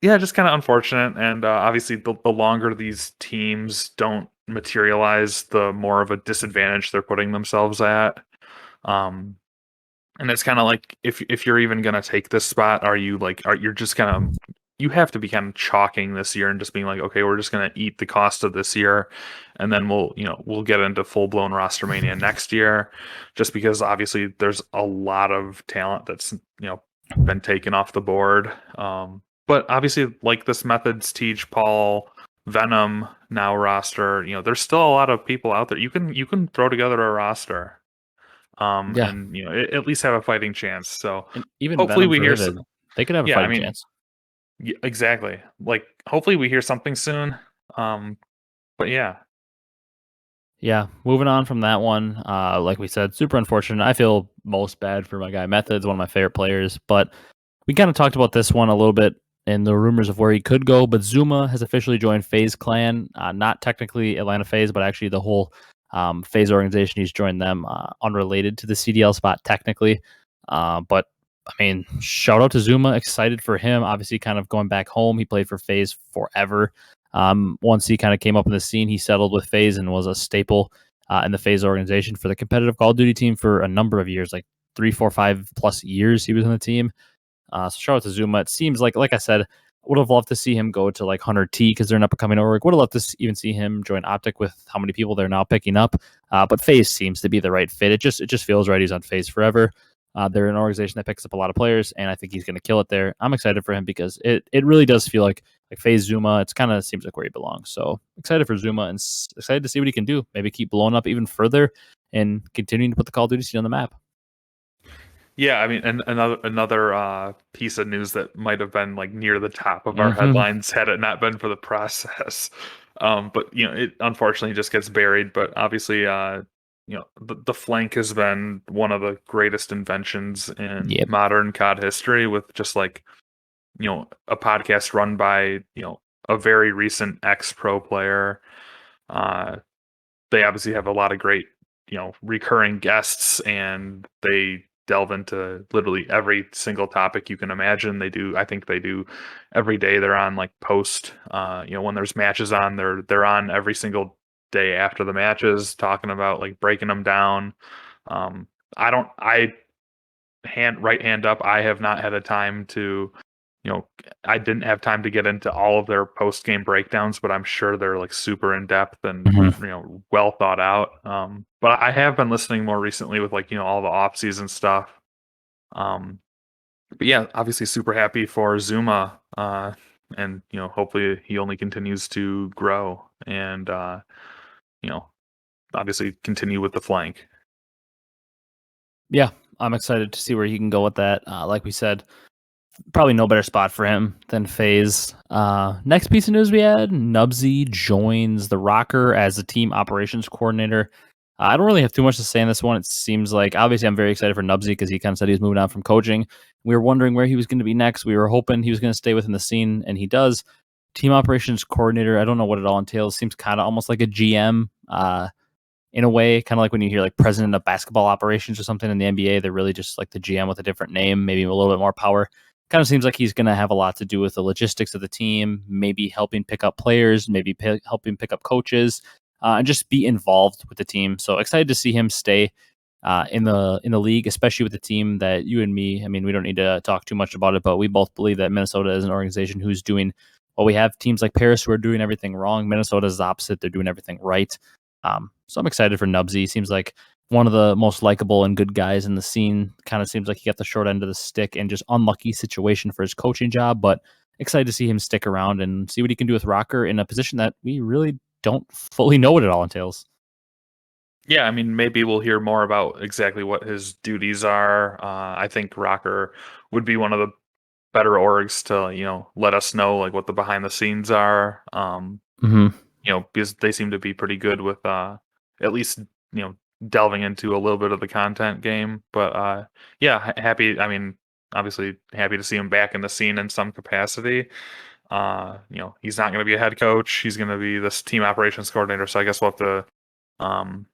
just kind of unfortunate, and obviously the longer these teams don't materialize, the more of a disadvantage they're putting themselves at. And it's kind of like, if you're even gonna take this spot, you're just kind of, you have to be kind of chalking this year and just being like, okay, we're just gonna eat the cost of this year, and then we'll get into full blown roster mania next year, just because obviously there's a lot of talent that's been taken off the board. But obviously, like this Methods, Teach, Paul, Venom now roster, there's still a lot of people out there. You can throw together a roster, and at least have a fighting chance. So and even hopefully Venom we hear they could have a fighting chance. Yeah, exactly. Like hopefully we hear something soon. But yeah. Yeah, moving on from that one, like we said, super unfortunate. I feel most bad for my guy Methods, one of my favorite players, but we kind of talked about this one a little bit in the rumors of where he could go. But Zuma has officially joined Faze Clan, not technically Atlanta Faze, but actually the whole Faze organization. He's joined them, unrelated to the CDL spot technically. But I mean, shout out to Zuma. Excited for him. Obviously, kind of going back home. He played for Faze forever. Once he kind of came up in the scene, he settled with Faze and was a staple in the Faze organization for the competitive Call of Duty team for a number of years, like 3, 4, 5+ years he was in the team. So shout out to Zuma. It seems like I said, would have loved to see him go to like Hunter T, because they're an up and coming org. Would have loved to even see him join OpTic with how many people they're now picking up. But Faze seems to be the right fit. It just feels right. He's on Faze forever. They're an organization that picks up a lot of players, and I think he's going to kill it there. I'm excited for him because it really does feel like Faze Zuma. It's kind of seems like where he belongs. So excited for Zuma and excited to see what he can do. Maybe keep blowing up even further and continuing to put the Call of Duty scene on the map. Yeah, I mean, and another piece of news that might have been like near the top of our headlines had it not been for the process. But it unfortunately just gets buried. But obviously, the flank has been one of the greatest inventions in modern COD history, with just like a podcast run by a very recent ex-pro player. They obviously have a lot of great recurring guests, and they delve into literally every single topic you can imagine. I think they do every day. They're on like post, when there's matches on, they're on every single day after the matches, talking about like breaking them down. Right hand up, I have not had a time to I didn't have time to get into all of their post game breakdowns, but I'm sure they're like super in depth and Mhm. well thought out. But I have been listening more recently with like all the off season stuff. Um, but yeah, obviously super happy for Zuma, and hopefully he only continues to grow and you know obviously continue with the flank. Yeah, I'm excited to see where he can go with that. Like we said, probably no better spot for him than Faze. Next piece of news we had: Nubsy joins the Rocker as the team operations coordinator. I don't really have too much to say on this one. It seems like obviously I'm very excited for Nubsy because he kind of said he was moving on from coaching. We were wondering where he was going to be next. We were hoping he was going to stay within the scene, and he does. Team operations coordinator. I don't know what it all entails. Seems kind of almost like a GM. In a way, kind of like when you hear like president of basketball operations or something in the NBA, they're really just like the GM with a different name, maybe a little bit more power. Kind of seems like he's going to have a lot to do with the logistics of the team, maybe helping pick up players, maybe helping pick up coaches, and just be involved with the team. So excited to see him stay in the league, especially with the team that you and me. I mean, we don't need to talk too much about it, but we both believe that Minnesota is an organization who's doing. Well, we have teams like Paris who are doing everything wrong. Minnesota is the opposite; they're doing everything right. So I'm excited for Nubsy. Seems like one of the most likable and good guys in the scene. Kind of seems like he got the short end of the stick and just unlucky situation for his coaching job, but excited to see him stick around and see what he can do with Rocker in a position that we really don't fully know what it all entails. Yeah, I mean, maybe we'll hear more about exactly what his duties are. I think Rocker would be one of the better orgs to let us know like what the behind the scenes are. Hmm. Because they seem to be pretty good with at least delving into a little bit of the content game. But yeah, happy. I mean, obviously happy to see him back in the scene in some capacity. He's not going to be a head coach. He's going to be this team operations coordinator. So I guess we'll have to um,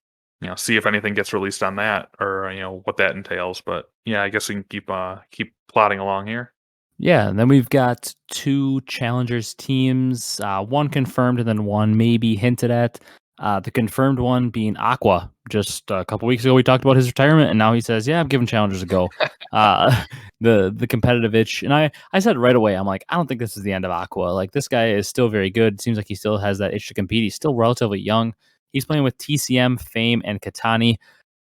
see if anything gets released on that or what that entails. But yeah, I guess we can keep plodding along here. Yeah, and then we've got two challengers teams, one confirmed and then one maybe hinted at. The confirmed one being Aqua. Just a couple weeks ago, we talked about his retirement, and now he says, "Yeah, I'm giving challengers a go." The competitive itch, and I said right away, I'm like, I don't think this is the end of Aqua. Like this guy is still very good. Seems like he still has that itch to compete. He's still relatively young. He's playing with TCM, Fame, and Katani.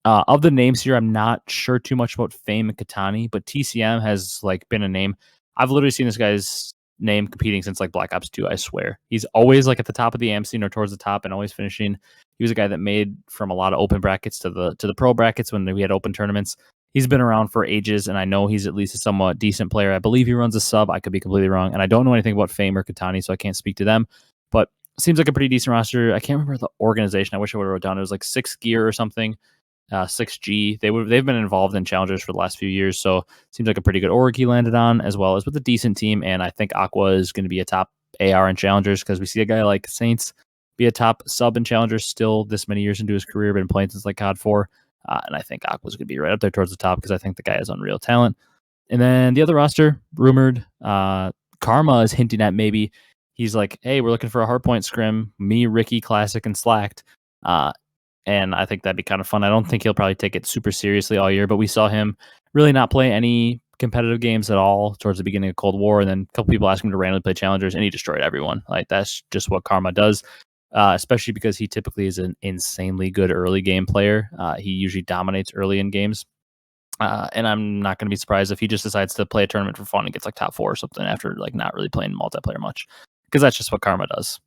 Of the names here, I'm not sure too much about Fame and Katani, but TCM has like been a name. I've literally seen this guy's name competing since like Black Ops 2, I swear. He's always like at the top of the AM scene or towards the top and always finishing. He was a guy that made from a lot of open brackets to the pro brackets when we had open tournaments. He's been around for ages, and I know he's at least a somewhat decent player. I believe he runs a sub. I could be completely wrong, and I don't know anything about Fame or Katani, so I can't speak to them. But seems like a pretty decent roster. I can't remember the organization. I wish I would have wrote down. It was like Six Gear or something. 6G. They've been involved in challengers for the last few years, so seems like a pretty good org he landed on, as well as with a decent team. And I think Aqua is going to be a top AR in challengers because we see a guy like Saints be a top sub in challengers still this many years into his career, been playing since like COD 4. And I think Aqua's going to be right up there towards the top because I think the guy has unreal talent. And then the other roster, rumored, Karma is hinting at maybe he's like, hey, we're looking for a hardpoint scrim, me, Ricky, Classic, and Slacked. And I think that'd be kind of fun. I don't think he'll probably take it super seriously all year, but we saw him really not play any competitive games at all towards the beginning of Cold War, and then a couple people asked him to randomly play challengers, and he destroyed everyone. Like that's just what Karma does, especially because he typically is an insanely good early game player. He usually dominates early in games, and I'm not going to be surprised if he just decides to play a tournament for fun and gets like top 4 or something after like not really playing multiplayer much, because that's just what Karma does.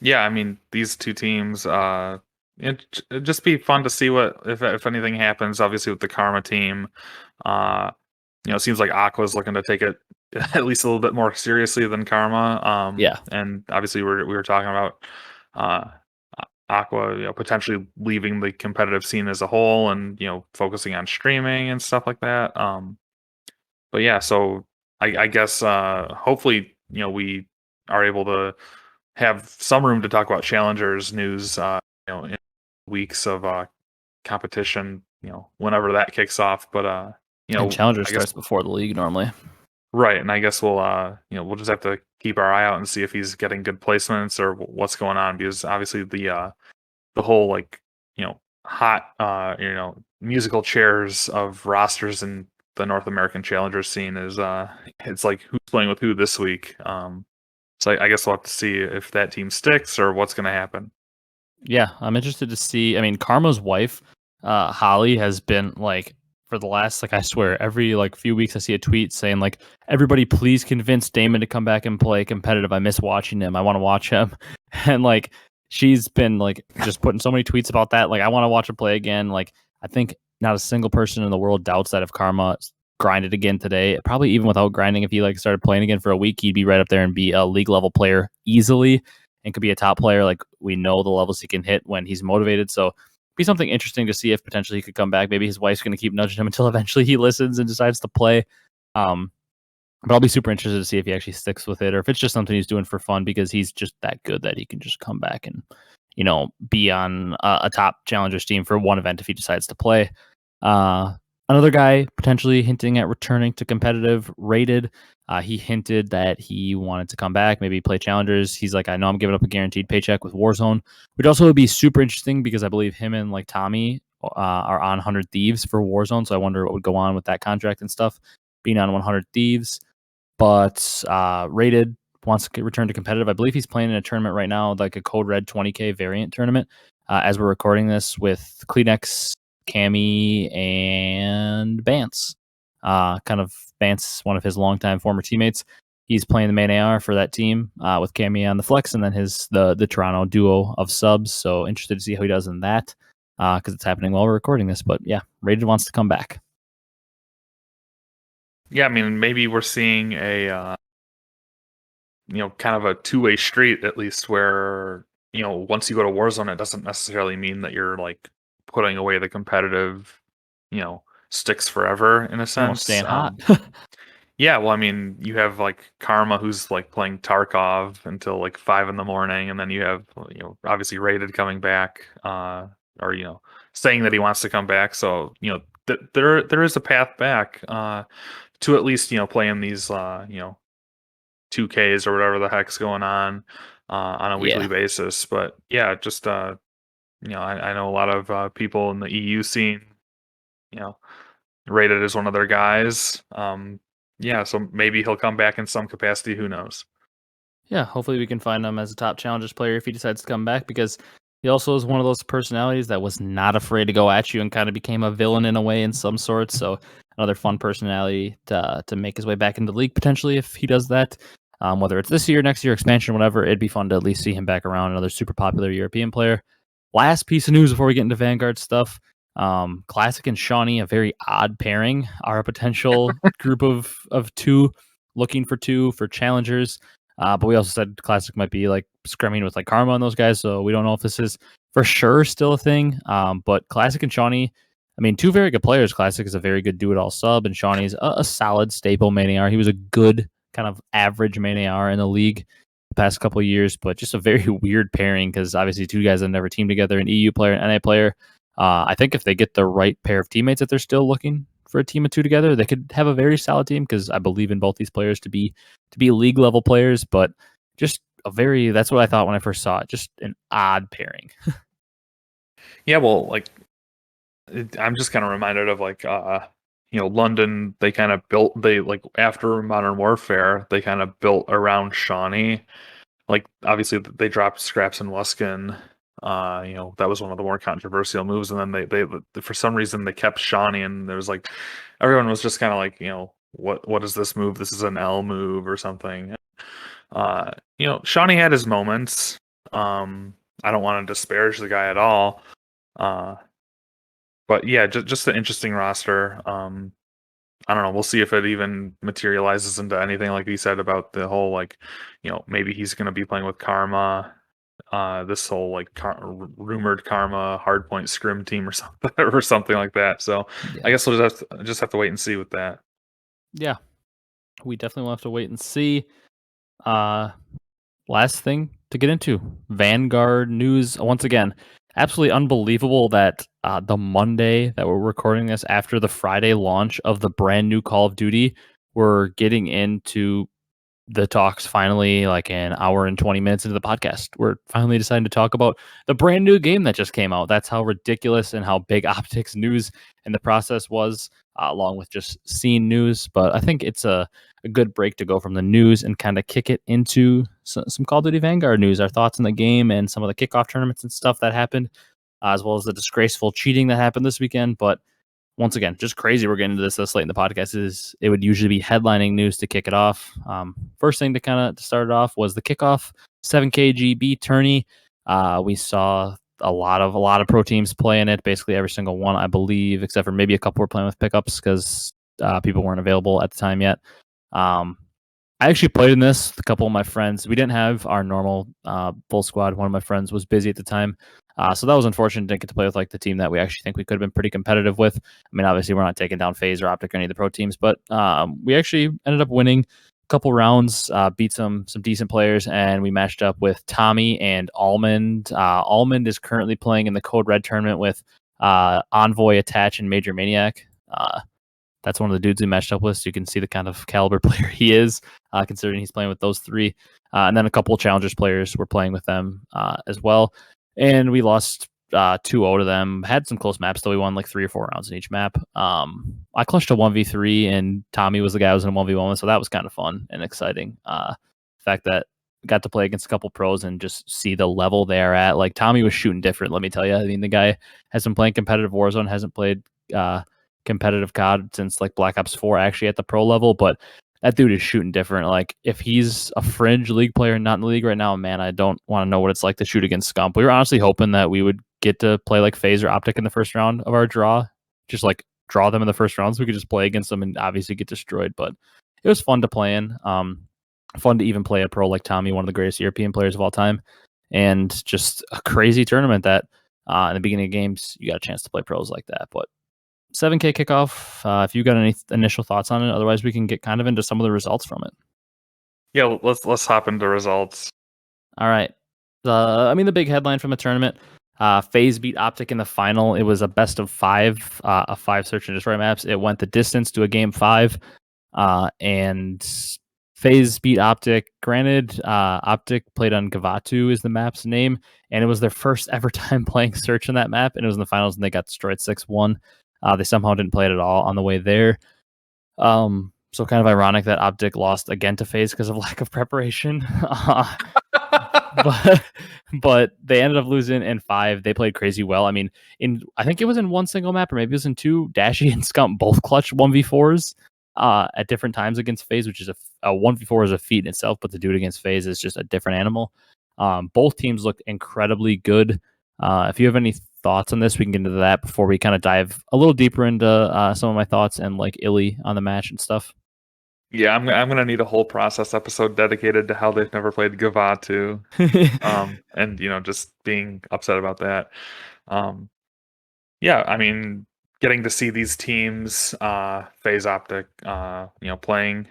Yeah, I mean these two teams. It'd just be fun to see what if anything happens. Obviously with the Karma team, uh, it seems like Aqua's looking to take it at least a little bit more seriously than Karma. Yeah, And obviously we were talking about uh, Aqua, potentially leaving the competitive scene as a whole and focusing on streaming and stuff like that. But yeah, so I guess hopefully we are able to have some room to talk about challengers news. In weeks of competition. Whenever that kicks off. But and Challenger I guess starts before the league normally. right, and I guess we'll just have to keep our eye out and see if he's getting good placements or what's going on because obviously the whole like hot musical chairs of rosters and the North American Challenger scene is it's like who's playing with who this week. So I guess we'll have to see if that team sticks or what's going to happen. Yeah, I'm interested to see. I mean, Karma's wife, Holly, has been like for the last I swear every few weeks I see a tweet saying everybody please convince Damon to come back and play competitive. I miss watching him. I want to watch him, and she's been just putting so many tweets about that. I want to watch him play again. I think not a single person in the world doubts that if Karma grinded again today, probably even without grinding, if he started playing again for a week, he'd be right up there and be a league level player easily and could be a top player. We know the levels he can hit when he's motivated. So be something interesting to see if potentially he could come back. Maybe his wife's going to keep nudging him until eventually he listens and decides to play. But I'll be super interested to see if he actually sticks with it or if it's just something he's doing for fun because he's just that good that he can just come back and, be on a top challengers team for one event if he decides to play. Another guy potentially hinting at returning to competitive, Rated. He hinted that he wanted to come back, maybe play challengers. He's like, I know I'm giving up a guaranteed paycheck with Warzone, which also would be super interesting because I believe him and Tommy are on 100 Thieves for Warzone. So I wonder what would go on with that contract and stuff, being on 100 Thieves. But Rated wants to return to competitive. I believe he's playing in a tournament right now, like a Code Red 20K variant tournament. As we're recording this with Kleenex, Cammy, and Bance. Kind of Bance, one of his longtime former teammates. He's playing the main AR for that team with Cammy on the flex, and then the Toronto duo of subs. So interested to see how he does in that because it's happening while we're recording this. But yeah, Rated wants to come back. Yeah, I mean, maybe we're seeing a kind of a two-way street at least, where once you go to Warzone, it doesn't necessarily mean that you're putting away the competitive, sticks forever in a sense. Staying hot. Yeah, well, I mean, you have Karma who's playing Tarkov until 5 in the morning, and then you have obviously Rated coming back, or saying that he wants to come back. So there is a path back to at least playing these 2Ks or whatever the heck's going on a weekly basis. But yeah, just I know a lot of people in the EU scene, Rated as one of their guys. Yeah, so maybe he'll come back in some capacity. Who knows? Yeah, hopefully we can find him as a top challengers player if he decides to come back because he also is one of those personalities that was not afraid to go at you and kind of became a villain in a way in some sorts. So another fun personality to make his way back into the league potentially if he does that. Whether it's this year, next year, expansion, whatever, it'd be fun to at least see him back around. Another super popular European player. Last piece of news before we get into Vanguard stuff. Classic and Shawnee, a very odd pairing, are a potential group of two looking for two for challengers. But we also said Classic might be scrimming with Karma on those guys, so we don't know if this is for sure still a thing. But Classic and Shawnee, I mean, two very good players. Classic is a very good do-it-all sub, and Shawnee's a solid staple main AR. He was a good kind of average main AR in the league the past couple of years, but just a very weird pairing because obviously two guys that never teamed together, an EU player and NA player. I think if they get the right pair of teammates that they're still looking for a team of two together, they could have a very solid team because I believe in both these players to be league level players, but just that's what I thought when I first saw it. Just an odd pairing. Yeah, well, I'm just kind of reminded of London. They kind of built after Modern Warfare, they kind of built around Shawnee. Obviously they dropped Scraps and Luskin. That was one of the more controversial moves, and then they for some reason they kept Shawnee, and there was everyone was just kind of what is this move? This is an L move or something. Shawnee had his moments. I don't want to disparage the guy at all. But yeah, just an interesting roster. I don't know. We'll see if it even materializes into anything like he said about the whole maybe he's going to be playing with Karma. This whole rumored Karma hardpoint scrim team or something or something like that. So yeah. I guess we'll just have to wait and see with that. Yeah, we definitely will have to wait and see. Last thing to get into, Vanguard news once again. Absolutely unbelievable that the Monday that we're recording this after the Friday launch of the brand new Call of Duty, we're getting into the talks finally, like an hour and 20 minutes into the podcast, we're finally deciding to talk about the brand new game that just came out. That's how ridiculous and how big OpTic's news in the process was, along with just scene news. But I think it's a good break to go from the news and kind of kick it into some Call of Duty Vanguard news, our thoughts on the game and some of the kickoff tournaments and stuff that happened, as well as the disgraceful cheating that happened this weekend. But once again, just crazy. We're getting into this late in the podcast. It would usually be headlining news to kick it off. First thing to kind of start it off was the kickoff 7KGB tourney. We saw a lot of pro teams playing it. Basically every single one, I believe, except for maybe a couple were playing with pickups because people weren't available at the time yet. I actually played in this with a couple of my friends. We didn't have our normal full squad. One of my friends was busy at the time. So that was unfortunate. Didn't get to play with like the team that we actually think we could have been pretty competitive with. I mean, obviously we're not taking down Faze or OpTic or any of the pro teams, but we actually ended up winning a couple rounds, beat some decent players, and we matched up with Tommy and Almond. Almond is currently playing in the Code Red tournament with Envoy, Attach, and Major Maniac. That's one of the dudes we matched up with, so you can see the kind of caliber player he is, considering he's playing with those three. And then a couple of Challengers players were playing with them as well. And we lost 2-0 to them. Had some close maps, though. We won like 3 or 4 rounds in each map. I clutched a 1v3, and Tommy was the guy who was in a 1v1 with, so that was kind of fun and exciting. The fact that I got to play against a couple pros and just see the level they're at. Like, Tommy was shooting different, let me tell you. I mean, the guy has been playing competitive Warzone, hasn't played competitive COD since like Black Ops 4 actually at the pro level, but that dude is shooting different. Like, if he's a fringe league player not in the league right now, man, I don't want to know what it's like to shoot against Scump. We were honestly hoping that we would get to play like Faze or OpTic in the first round of our draw, just like draw them in the first round so we could just play against them and obviously get destroyed. But it was fun to play in. Fun to even play a pro like Tommy, one of the greatest European players of all time, and just a crazy tournament that in the beginning of games you got a chance to play pros like that. But 7K kickoff, if you got any initial thoughts on it, otherwise we can get kind of into some of the results from it. Yeah, let's hop into results. All right. The big headline from the tournament, Faze beat OpTic in the final. It was a best of 5, of 5 search and destroy maps. It went the distance to a game 5, and Faze beat OpTic. Granted, OpTic played on Gavatu is the map's name, and it was their first ever time playing search in that map, and it was in the finals, and they got destroyed 6-1. They somehow didn't play it at all on the way there. So kind of ironic that OpTic lost again to Faze because of lack of preparation. but they ended up losing in 5. They played crazy well. I mean, I think it was in one single map, or maybe it was in 2. Dashy and Scump both clutched 1v4s at different times against Faze, which is a 1v4 is a feat in itself, but to do it against Faze is just a different animal. Both teams looked incredibly good. If you have any thoughts on this, we can get into that before we kind of dive a little deeper into some of my thoughts and like Illy on the match and stuff. Yeah, I'm gonna need a whole process episode dedicated to how they've never played Gavatu, and just being upset about that. Yeah, I mean, getting to see these teams, Faze OpTic, playing,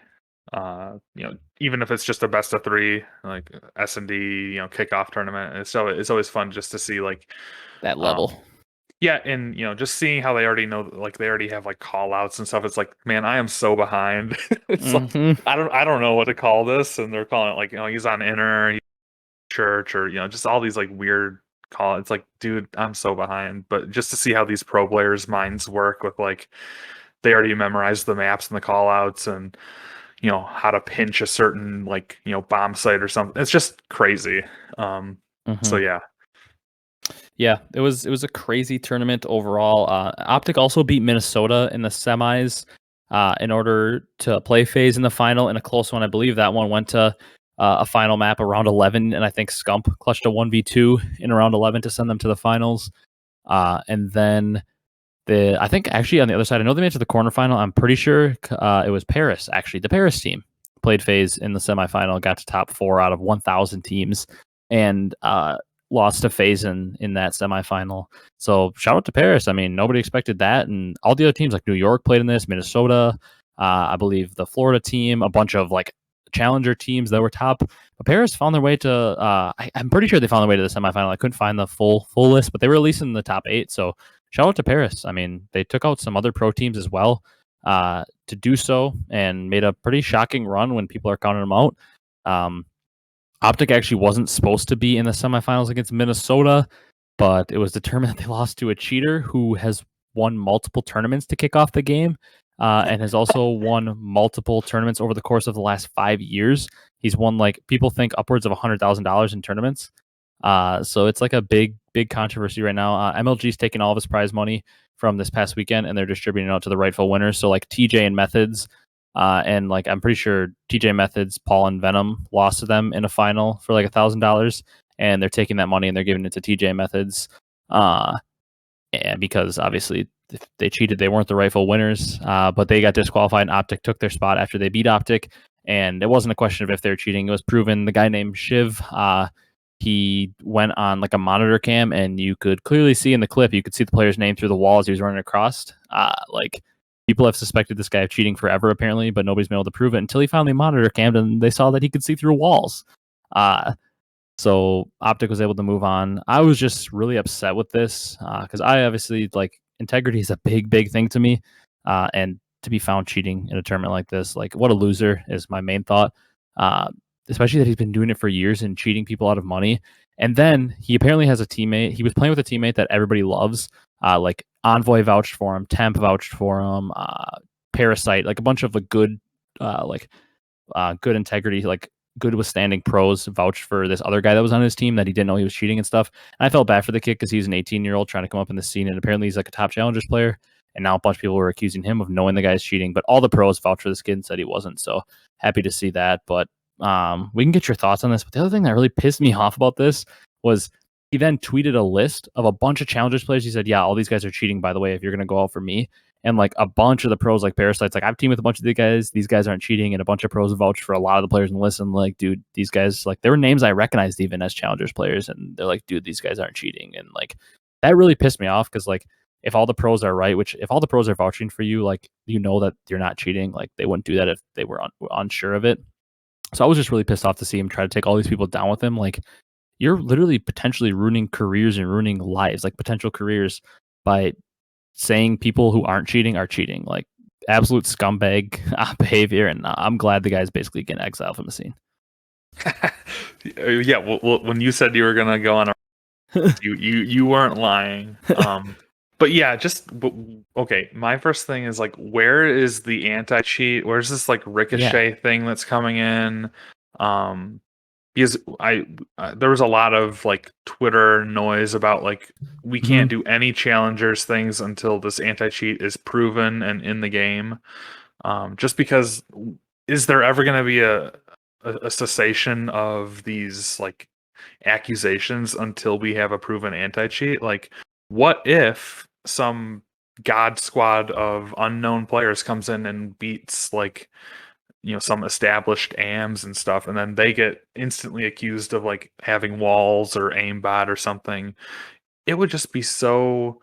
even if it's just a best of 3, like S&D, kickoff tournament, it's always fun just to see like that level. Yeah, and just seeing how they already know, like they already have like call outs and stuff. It's like, man, I am so behind. It's like I don't know what to call this, and they're calling it like he's on inner church or just all these like weird call. It's like, dude, I'm so behind. But just to see how these pro players' minds work with like they already memorized the maps and the call outs and how to pinch a certain like bomb site or something. It's just crazy. So yeah. Yeah, it was a crazy tournament overall. OpTic also beat Minnesota in the semis in order to play Faze in the final in a close one. I believe that one went to a final map around 11, and I think Scump clutched a 1v2 in around 11 to send them to the finals. And then I think actually on the other side, I know they made it to the quarterfinal. I'm pretty sure it was Paris, actually. The Paris team played Faze in the semifinal, got to top 4 out of 1,000 teams, and lost to Faze in that semifinal. So shout out to Paris. I mean, nobody expected that. And all the other teams like New York played in this, Minnesota, I believe the Florida team, a bunch of like challenger teams that were top. But Paris found their way to, I'm pretty sure they found their way to the semifinal. I couldn't find the full list, but they were at least in the top 8. So shout out to Paris. I mean, they took out some other pro teams as well. to do so, and made a pretty shocking run when people are counting them out. OpTic actually wasn't supposed to be in the semifinals against Minnesota, but it was determined that they lost to a cheater who has won multiple tournaments to kick off the game, and has also won multiple tournaments over the course of the last 5 years. He's won, like, people think upwards of $100,000 in tournaments. So it's like a big controversy right now. MLG's taking all of his prize money from this past weekend, and they're distributing it out to the rightful winners. So like TJ and Methods, and like I'm pretty sure TJ Methods, Paul and Venom lost to them in a final for like $1,000, and they're taking that money and they're giving it to TJ Methods. And because obviously if they cheated, they weren't the rightful winners, but they got disqualified, and OpTic took their spot after they beat OpTic. And it wasn't a question of if they were cheating; it was proven. The guy named Shiv, he went on like a monitor cam, and you could clearly see in the clip, you could see the player's name through the wall as he was running across. Like, people have suspected this guy of cheating forever, apparently, but nobody's been able to prove it until he finally monitor cammed and they saw that he could see through walls. So OpTic was able to move on. I was just really upset with this because I obviously, like, integrity is a big thing to me, and to be found cheating in a tournament like this, like, what a loser is my main thought. Especially that he's been doing it for years and cheating people out of money. And then he apparently has a teammate. He was playing with a teammate that everybody loves. Like Envoy vouched for him, Temp vouched for him, Parasite, like a bunch of the good, good integrity, like good withstanding pros vouched for this other guy that was on his team that he didn't know he was cheating and stuff. And I felt bad for the kid because he's an 18-year-old trying to come up in the scene, and apparently he's like a top challengers player. And now a bunch of people were accusing him of knowing the guy's cheating, but all the pros vouched for this kid and said he wasn't. So happy to see that. But we can get your thoughts on this. But the other thing that really pissed me off about this was he then tweeted a list of a bunch of challengers players. He said, yeah, all these guys are cheating, by the way, if you're going to go out for me. And like a bunch of the pros, like Parasite's like, I've teamed with a bunch of these guys aren't cheating. And a bunch of pros vouched for a lot of the players and listen, like, dude, these guys, like, there were names I recognized even as challengers players. And they're like, dude, these guys aren't cheating. And like, that really pissed me off because, like, if all the pros are right, which if all the pros are vouching for you, like, you know that you're not cheating. Like, they wouldn't do that if they were unsure of it. So I was just really pissed off to see him try to take all these people down with him. Like, you're literally potentially ruining careers and ruining lives, like potential careers, by saying people who aren't cheating are cheating. Like, absolute scumbag behavior. And I'm glad the guy's basically getting exiled from the scene. Yeah, well, when you said you were gonna go on a you weren't lying. But yeah, okay. My first thing is, like, where is the anti-cheat? Where's this like ricochet thing that's coming in? Because there was a lot of like Twitter noise about like we can't do any challengers things until this anti-cheat is proven and in the game. Just because, is there ever going to be a cessation of these like accusations until we have a proven anti-cheat? Like, what if some god squad of unknown players comes in and beats, like, some established AMs and stuff, and then they get instantly accused of like having walls or aimbot or something? It would just be so,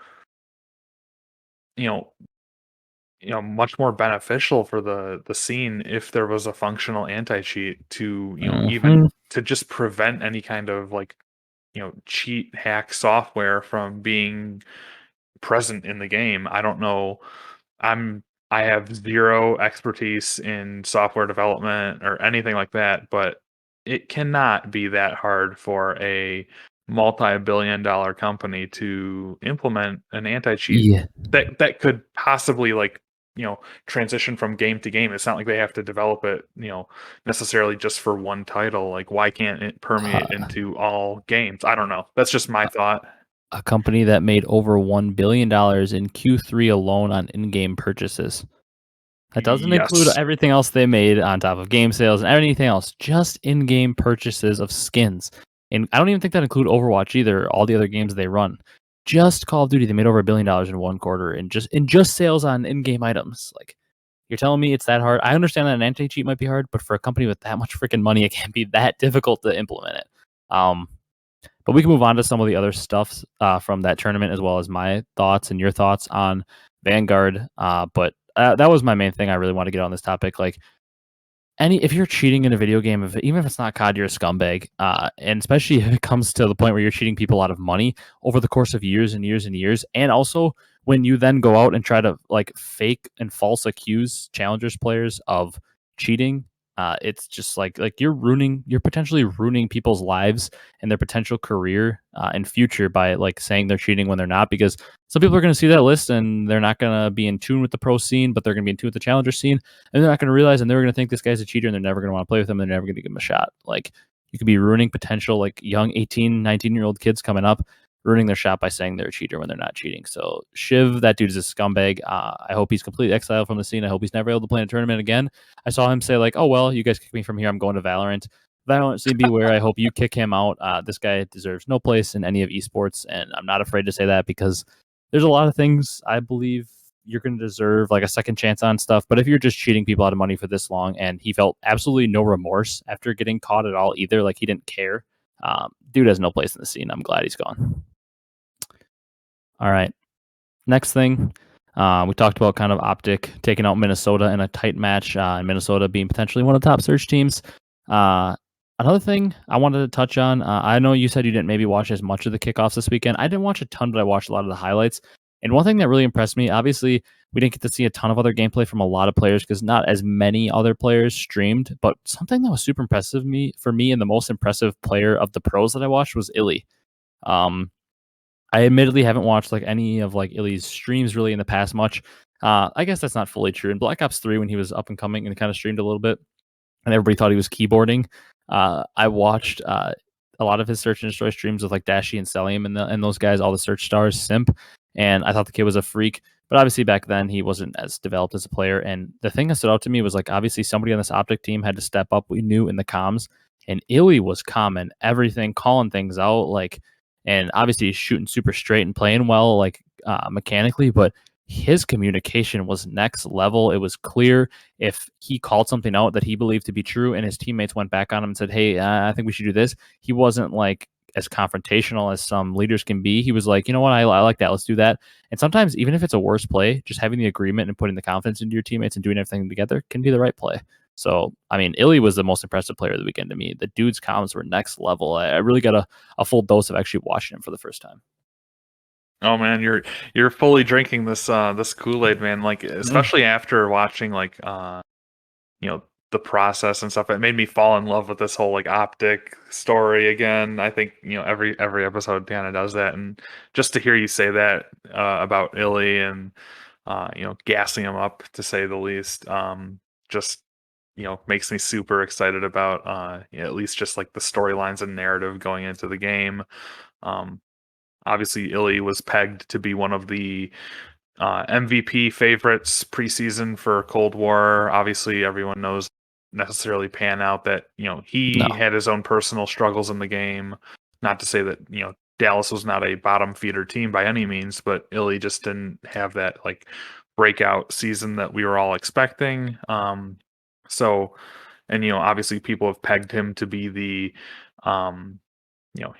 much more beneficial for the scene if there was a functional anti-cheat to, even to just prevent any kind of like, cheat hack software from being present in the game. I don't know. I have zero expertise in software development or anything like that, but it cannot be that hard for a multi-billion-dollar company to implement an anti-cheat that could possibly, like, transition from game to game. It's not like they have to develop it, necessarily just for one title. Like, why can't it permeate into all games? I don't know. That's just my thought. A company that made over $1 billion in Q3 alone on in-game purchases. That doesn't include everything else they made on top of game sales and anything else. Just in-game purchases of skins. And I don't even think that include Overwatch either, all the other games they run. Just Call of Duty, they made over $1 billion in one quarter in just sales on in-game items. Like, you're telling me it's that hard? I understand that an anti-cheat might be hard, but for a company with that much freaking money, it can't be that difficult to implement it. But we can move on to some of the other stuff from that tournament, as well as my thoughts and your thoughts on Vanguard. But that was my main thing I really want to get on this topic. Like, if you're cheating in a video game, even if it's not COD, you're a scumbag. And especially if it comes to the point where you're cheating people out of money over the course of years and years and years. And also when you then go out and try to like fake and false accuse challengers players of cheating, it's just like you're potentially ruining people's lives and their potential career and future by like saying they're cheating when they're not, because some people are going to see that list and they're not going to be in tune with the pro scene, but they're going to be in tune with the challenger scene, and they're not going to realize, and they're going to think this guy's a cheater, and they're never going to want to play with him, and they're never going to give him a shot. Like, you could be ruining potential like young 18, 19-year-old kids coming up, ruining their shot by saying they're a cheater when they're not cheating. So Shiv, that dude is a scumbag. I hope he's completely exiled from the scene. I hope he's never able to play in a tournament again. I saw him say like, "Oh well, you guys kick me from here. I'm going to Valorant." Valorant scene, beware. I hope you kick him out. This guy deserves no place in any of esports, and I'm not afraid to say that because there's a lot of things I believe you're going to deserve like a second chance on stuff. But if you're just cheating people out of money for this long, and he felt absolutely no remorse after getting caught at all either, like he didn't care, dude has no place in the scene. I'm glad he's gone. All right. Next thing, we talked about kind of OpTic taking out Minnesota in a tight match, and Minnesota being potentially one of the top search teams. Another thing I wanted to touch on, I know you said you didn't maybe watch as much of the kickoffs this weekend. I didn't watch a ton, but I watched a lot of the highlights. And one thing that really impressed me, obviously, we didn't get to see a ton of other gameplay from a lot of players because not as many other players streamed. But something that was super impressive for me and the most impressive player of the pros that I watched was Illy. I admittedly haven't watched like any of like Illy's streams really in the past much. I guess that's not fully true. In Black Ops 3, when he was up and coming and kind of streamed a little bit, and everybody thought he was keyboarding, I watched a lot of his search and destroy streams with like Dashy and Cellium and those guys, all the search stars, Simp, and I thought the kid was a freak. But obviously back then he wasn't as developed as a player. And the thing that stood out to me was like obviously somebody on this OpTic team had to step up. We knew in the comms, and Illy was calming everything, calling things out, like, and obviously he's shooting super straight and playing well, like mechanically, but his communication was next level. It was clear if he called something out that he believed to be true and his teammates went back on him and said, "Hey, I think we should do this." He wasn't like as confrontational as some leaders can be. He was like, "You know what? I like that. Let's do that." And sometimes, even if it's a worse play, just having the agreement and putting the confidence into your teammates and doing everything together can be the right play. So, I mean, Illy was the most impressive player of the weekend to me. The dude's comms were next level. I really got a full dose of actually watching him for the first time. Oh man, you're fully drinking this this Kool-Aid, man. Like especially after watching like you know the process and stuff. It made me fall in love with this whole like OpTic story again. I think every episode kind of does that, and just to hear you say that about Illy and gassing him up to say the least, just makes me super excited about at least just like the storylines and narrative going into the game. Um, Obviously, Illy was pegged to be one of the MVP favorites preseason for Cold War. Obviously, everyone knows necessarily pan out that he No. had his own personal struggles in the game. Not to say that Dallas was not a bottom feeder team by any means, but Illy just didn't have that like breakout season that we were all expecting. So, and obviously people have pegged him to be the you know,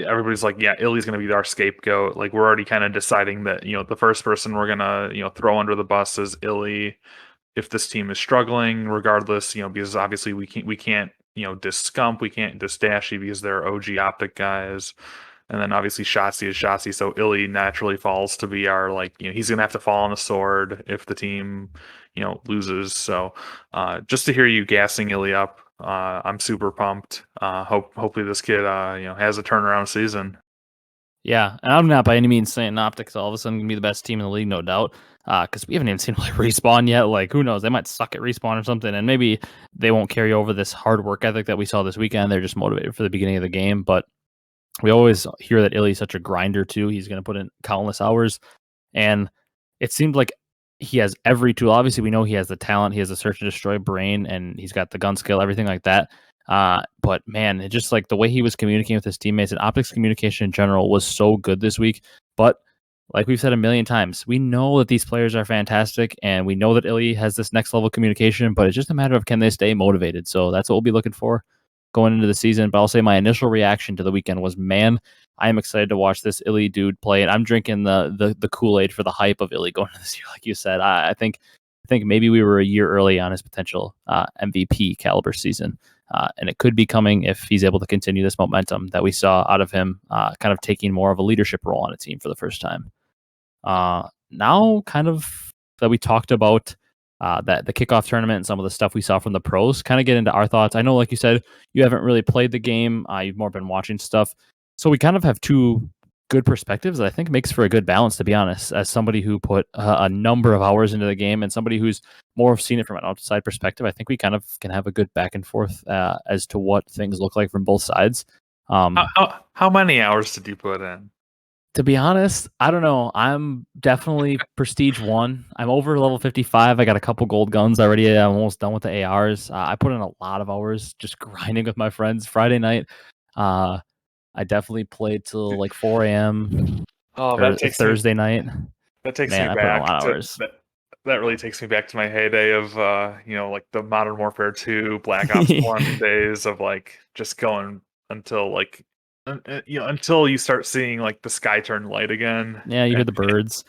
everybody's like, yeah, Illy's going to be our scapegoat. Like, we're already kind of deciding that, the first person we're going to, throw under the bus is Illy if this team is struggling, regardless, because obviously we can't, diss Scump, we can't diss Dashy because they're OG OpTic guys. And then obviously Shotzi is Shotzi, so Illy naturally falls to be our like, he's gonna have to fall on the sword if the team, loses. So just to hear you gassing Illy up, I'm super pumped. Hopefully this kid has a turnaround season. Yeah, and I'm not by any means saying OpTic's all of a sudden gonna be the best team in the league, no doubt. Because we haven't even seen like respawn yet. Like, who knows? They might suck at respawn or something, and maybe they won't carry over this hard work ethic that we saw this weekend. They're just motivated for the beginning of the game. But we always hear that Illy's such a grinder too. He's gonna put in countless hours, and it seemed like he has every tool. Obviously, we know he has the talent, he has the search and destroy brain, and he's got the gun skill, everything like that. But man, it just like the way he was communicating with his teammates and OpTic's communication in general was so good this week. But like we've said a million times, we know that these players are fantastic, and we know that Illy has this next level communication, but it's just a matter of can they stay motivated. So that's what we'll be looking for going into the season. But I'll say my initial reaction to the weekend was, man, I am excited to watch this Illy dude play, and I'm drinking the Kool-Aid for the hype of Illy going into this year. Like you said, I think think maybe we were a year early on his potential MVP caliber season. And it could be coming if he's able to continue this momentum that we saw out of him, kind of taking more of a leadership role on a team for the first time. Now, kind of that we talked about that the kickoff tournament and some of the stuff we saw from the pros, kind of get into our thoughts. I know, like you said, you haven't really played the game. You've more been watching stuff. So we kind of have two good perspectives that I think makes for a good balance, to be honest, as somebody who put a number of hours into the game and somebody who's more seen it from an outside perspective. I think we kind of can have a good back and forth as to what things look like from both sides. How many hours did you put in? To be honest, I don't know. I'm definitely Prestige 1. I'm over level 55. I got a couple gold guns already. I'm almost done with the ARs. I put in a lot of hours just grinding with my friends. Friday night, I definitely played till like 4 a.m. Oh, or Thursday night. That takes Man, me I put in a back lot of to hours. that really takes me back to my heyday of like the Modern Warfare 2, Black Ops 1 days of like just going until like until you start seeing like the sky turn light again. Yeah, you hear the birds.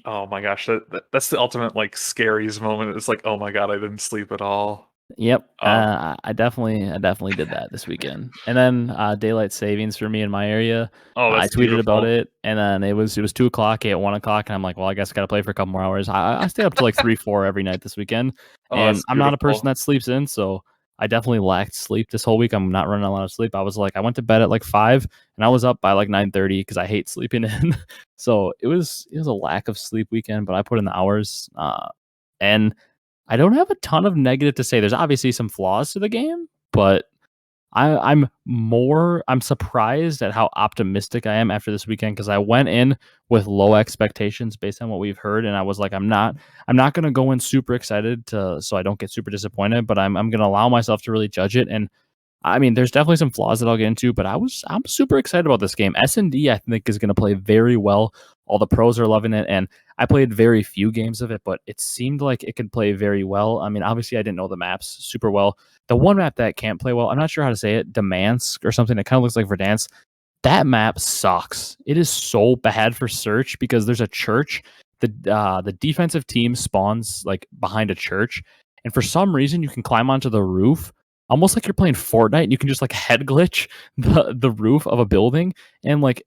Oh my gosh, that's the ultimate like scariest moment. It's like, oh my god, I didn't sleep at all. Yep, Oh, I definitely did that this weekend. And then daylight savings for me in my area. I that's tweeted about beautiful. it, and then it was 2 o'clock at 1 o'clock, and I'm like, well, I guess I got to play for a couple more hours. I stayed up to like 3, 4 every night this weekend, Oh, and that's I'm not a person beautiful. that sleeps in, so I definitely lacked sleep this whole week. I'm not running a lot of sleep. I went to bed at like 5, and I was up by like 9:30 because I hate sleeping in. So it was a lack of sleep weekend, but I put in the hours, and I don't have a ton of negative to say. There's obviously some flaws to the game, but I'm surprised at how optimistic I am after this weekend because I went in with low expectations based on what we've heard, and I was like, I'm not gonna go in super excited so I don't get super disappointed, but I'm gonna allow myself to really judge it. And I mean, there's definitely some flaws that I'll get into, but I'm super excited about this game. S&D, I think, is going to play very well. All the pros are loving it, and I played very few games of it, but it seemed like it could play very well. I mean, obviously, I didn't know the maps super well. The one map that can't play well, I'm not sure how to say it, Damansk or something that kind of looks like Verdansk. That map sucks. It is so bad for search because there's a church. The defensive team spawns like behind a church, and for some reason, you can climb onto the roof almost like you're playing Fortnite and you can just like head glitch the roof of a building and like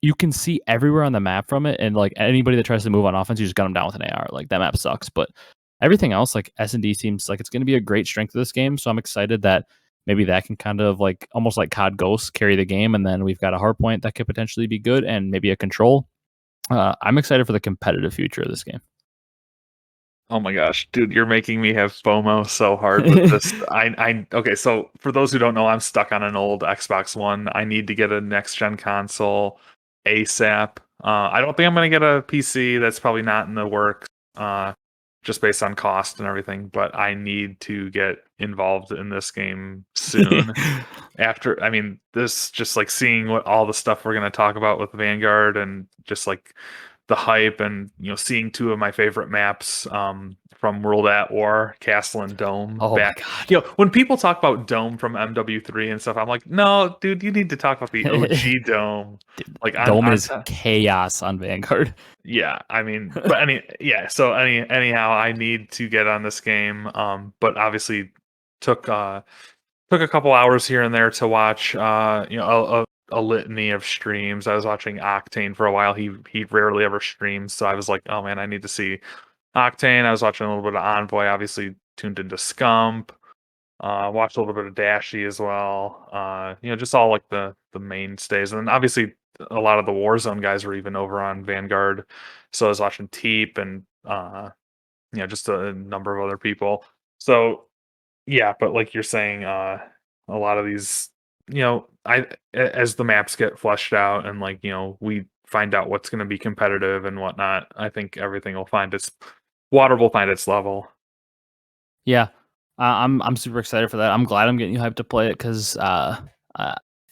you can see everywhere on the map from it and like anybody that tries to move on offense you just got them down with an AR. Like that map sucks, but everything else like S&D seems like it's going to be a great strength of this game, so I'm excited that maybe that can kind of like almost like COD Ghost carry the game, and then we've got a hardpoint that could potentially be good and maybe a control. I'm excited for the competitive future of this game. Oh my gosh, dude, you're making me have FOMO so hard with this. Okay, so for those who don't know, I'm stuck on an old Xbox One. I need to get a next gen console ASAP. I don't think I'm gonna get a PC. That's probably not in the works, just based on cost and everything. But I need to get involved in this game soon. I mean, this just like seeing what all the stuff we're gonna talk about with Vanguard and just like the hype and seeing two of my favorite maps from World at War, Castle and Dome. Oh my Back, god. when people talk about Dome from MW3 and stuff, I'm like, no, dude, you need to talk about the OG Dome. Like Dome is chaos on Vanguard. yeah, I mean, but anyhow, I need to get on this game. But obviously took took a couple hours here and there to watch a litany of streams. I was watching Octane for a while. He rarely ever streams, so I was like, oh man, I need to see Octane. I was watching a little bit of Envoy, obviously tuned into Scump. Watched a little bit of Dashy as well. Just all like the mainstays, and then obviously a lot of the Warzone guys were even over on Vanguard. So I was watching Teep and just a number of other people. So yeah, but like you're saying, a lot of these, as the maps get fleshed out and like, we find out what's going to be competitive and whatnot, I think everything will find its water will find its level. Yeah, I'm super excited for that. I'm glad I'm getting you hyped to play it because I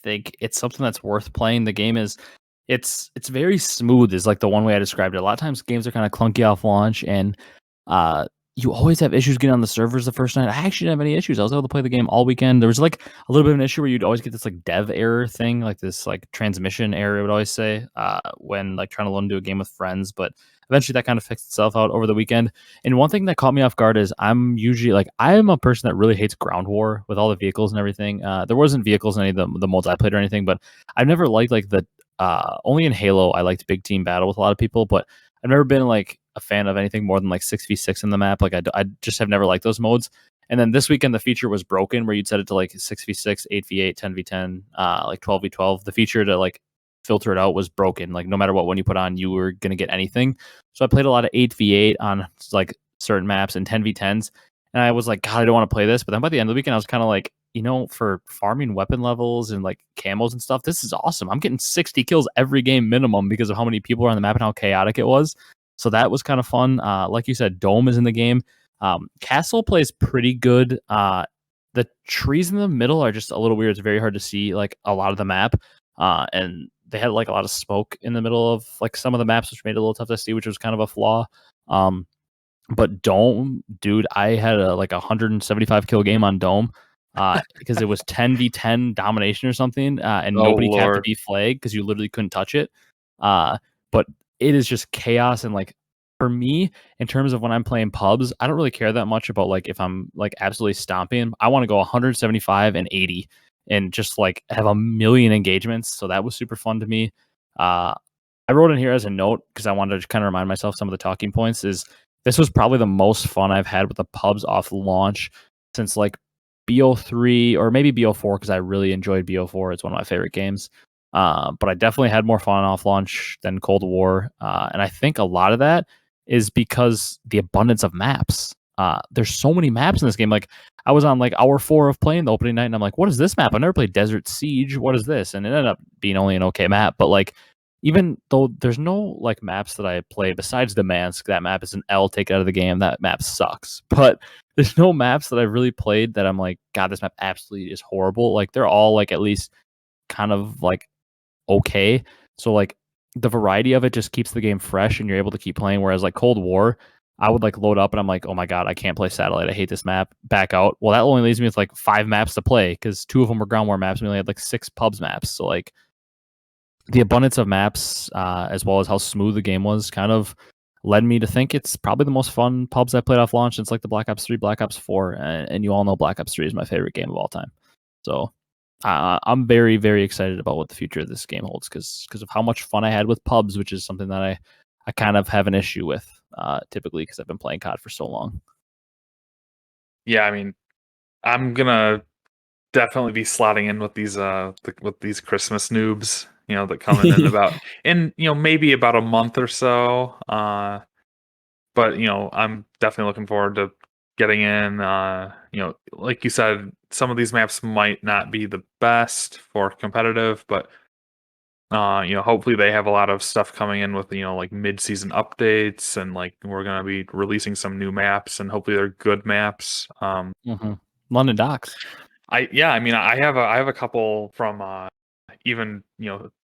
think it's something that's worth playing. The game is it's very smooth. Is like the one way I described it. A lot of times games are kind of clunky off launch, and you always have issues getting on the servers the first night. I actually didn't have any issues. I was able to play the game all weekend. There was like a little bit of an issue where you'd always get this like dev error thing, like this like transmission error, it would always say, when like trying to load into a game with friends. But eventually that kind of fixed itself out over the weekend. And one thing that caught me off guard is I'm usually like, I am a person that really hates ground war with all the vehicles and everything. There wasn't vehicles in any of the modes I played or anything, but I've never liked like the, only in Halo, I liked big team battle with a lot of people, but I've never been like a fan of anything more than like 6v6 in the map. Like I just have never liked those modes. And then this weekend the feature was broken where you'd set it to like 6v6, 8v8, 10v10, like 12v12. The feature to like filter it out was broken. Like no matter what one you put on, you were gonna get anything. So I played a lot of 8v8 on like certain maps and 10v10s. And I was like, God, I don't want to play this. But then by the end of the weekend, I was kind of like, you know, for farming weapon levels and like camos and stuff, this is awesome. I'm getting 60 kills every game minimum because of how many people are on the map and how chaotic it was. So that was kind of fun. Like you said, Dome is in the game. Castle plays pretty good. The trees in the middle are just a little weird. It's very hard to see like a lot of the map. And they had like a lot of smoke in the middle of like some of the maps, which made it a little tough to see, which was kind of a flaw. But Dome, dude, I had a like 175 kill game on Dome. Because it was 10v10 domination or something, and nobody capped the B flag because you literally couldn't touch it. But it is just chaos. And like for me, in terms of when I'm playing pubs, I don't really care that much about like if I'm like absolutely stomping. I want to go 175 and 80 and just like have a million engagements. So that was super fun to me. I wrote in here as a note because I wanted to kind of remind myself some of the talking points. Is this was probably the most fun I've had with the pubs off launch since like BO3 or maybe BO4 because I really enjoyed BO4. It's one of my favorite games. But I definitely had more fun off launch than Cold War. And I think a lot of that is because the abundance of maps. There's so many maps in this game. Like I was on like hour 4 of playing the opening night and I'm like, what is this map? I've never played Desert Siege. What is this? And it ended up being only an okay map. But like, even though there's no like maps that I play besides Damansk, that map is an L, take it out of the game. That map sucks. But there's no maps that I've really played that I'm like, God, this map absolutely is horrible. Like they're all like at least kind of like okay. So like the variety of it just keeps the game fresh and you're able to keep playing. Whereas like Cold War, I would like load up and I'm like, oh my God, I can't play Satellite. I hate this map. Back out. Well, that only leaves me with like 5 maps to play because 2 of them were ground war maps. We only had like 6 pubs maps. So like the abundance of maps, as well as how smooth the game was, kind of led me to think it's probably the most fun pubs I played off launch since like the Black Ops 3, Black Ops 4, and you all know Black Ops 3 is my favorite game of all time. So I'm very, very excited about what the future of this game holds because of how much fun I had with pubs, which is something that I kind of have an issue with typically because I've been playing COD for so long. Yeah, I mean, I'm gonna definitely be slotting in with these Christmas noobs, that come in about maybe about a month or so. But I'm definitely looking forward to getting in. Like you said, some of these maps might not be the best for competitive, but hopefully they have a lot of stuff coming in with like mid-season updates, and like we're gonna be releasing some new maps, and hopefully they're good maps. London Docks. I mean, I have a couple from even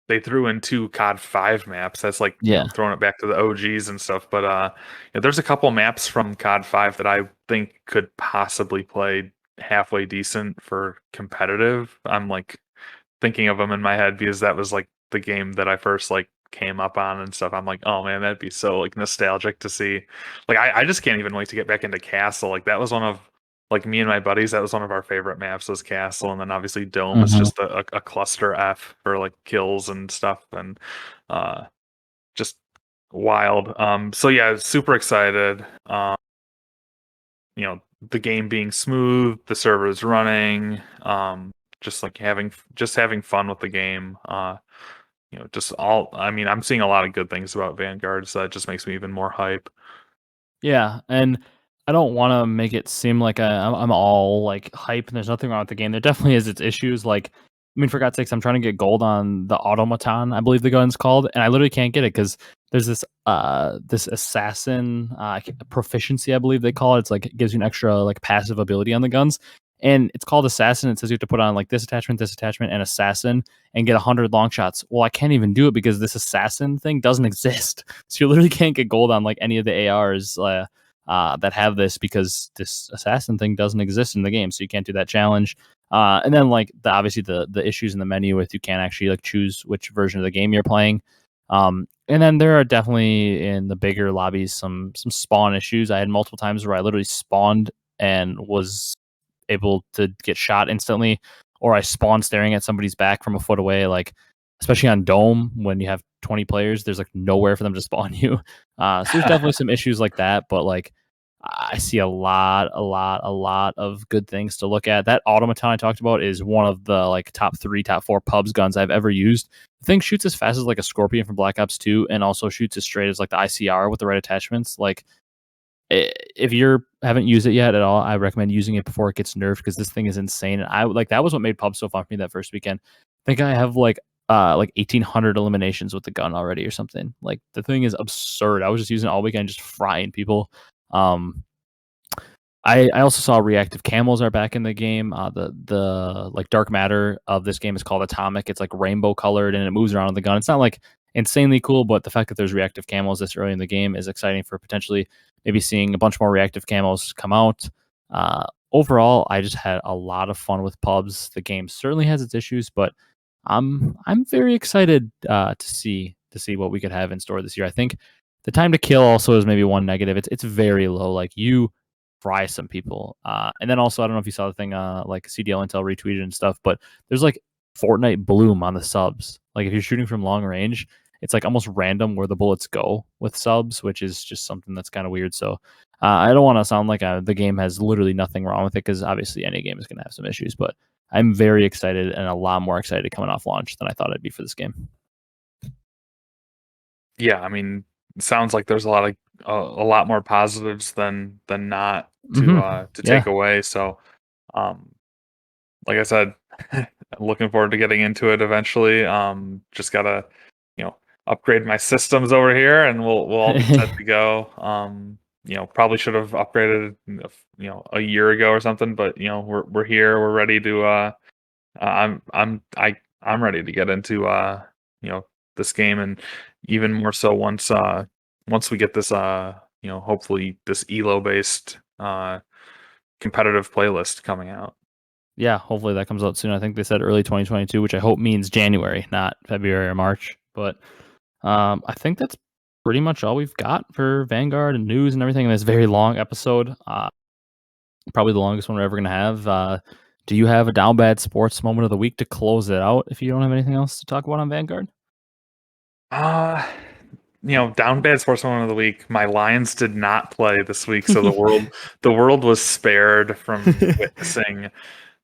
they threw in 2 COD 5 maps. That's like Yeah. throwing it back to the OGs and stuff. But there's a couple maps from COD 5 that I think could possibly play halfway decent for competitive. I'm like thinking of them in my head because that was like the game that I first like came up on and stuff. I'm like, oh man, that'd be so like nostalgic to see. Like I just can't even wait to get back into Castle. Like that was one of like me and my buddies, that was one of our favorite maps was Castle, and then obviously Dome is just a cluster F for like kills and stuff, and just wild. So yeah, super excited. The game being smooth, the servers running, just like having fun with the game. I mean, I'm seeing a lot of good things about Vanguard, so that just makes me even more hype. Yeah, and I don't want to make it seem like I'm all like hype and there's nothing wrong with the game. There definitely is its issues. Like, I mean, for God's sakes, I'm trying to get gold on the automaton, I believe the gun's called, and I literally can't get it because there's this assassin proficiency, I believe they call it. It's like it gives you an extra like passive ability on the guns, and it's called assassin. It says you have to put on like this attachment, and assassin, and get 100 long shots. Well, I can't even do it because this assassin thing doesn't exist. So you literally can't get gold on like any of the ARs. that have this, because this assassin thing doesn't exist in the game, so you can't do that challenge. And then like obviously the issues in the menu with you can't actually like choose which version of the game you're playing. And then there are definitely in the bigger lobbies some spawn issues. I had multiple times where I literally spawned and was able to get shot instantly, or I spawned staring at somebody's back from a foot away. Like especially on Dome when you have 20 players, there's like nowhere for them to spawn you. So there's definitely some issues like that, but like I see a lot of good things to look at. That automaton I talked about is one of the like top 3, top 4 pubs guns I've ever used. The thing shoots as fast as like a Scorpion from Black Ops 2, and also shoots as straight as like the ICR with the right attachments. Like if you haven't used it yet at all, I recommend using it before it gets nerfed, because this thing is insane. And I like that was what made pub so fun for me that first weekend. I think I have like 1,800 eliminations with the gun already or something. Like the thing is absurd. I was just using it all weekend, just frying people. I also saw reactive camos are back in the game. The like dark matter of this game is called Atomic. It's like rainbow colored and it moves around on the gun. It's not like insanely cool, but the fact that there's reactive camos this early in the game is exciting for potentially maybe seeing a bunch more reactive camos come out. Overall, I just had a lot of fun with pubs. The game certainly has its issues, but I'm very excited to see what we could have in store this year. I think the time to kill also is maybe one negative. It's very low. Like you fry some people. And then also, I don't know if you saw the thing like CDL Intel retweeted and stuff, but there's like Fortnite bloom on the subs. Like if you're shooting from long range, it's like almost random where the bullets go with subs, which is just something that's kind of weird. So I don't want to sound like the game has literally nothing wrong with it, because obviously any game is going to have some issues, but I'm very excited, and a lot more excited coming off launch than I thought I'd be for this game. Yeah, I mean, it sounds like there's a lot more positives than not to take Yeah. away. So, um, like I said, looking forward to getting into it eventually. Just gotta, you know, upgrade my systems over here, and we'll all be set to go. Probably should have upgraded, a year ago or something, but we're here, we're ready to. I'm ready to get into you know this game, and even more so once we get this hopefully this elo based competitive playlist coming out. Yeah, hopefully that comes out soon. I think they said early 2022, which I hope means January, not February or March. But I think that's pretty much all we've got for Vanguard and news and everything in this very long episode. Probably the longest one we're ever going to have. Do you have a down bad sports moment of the week to close it out if you don't have anything else to talk about on Vanguard? Uh Down bad sports moment of the week. My Lions did not play this week, so the world was spared from witnessing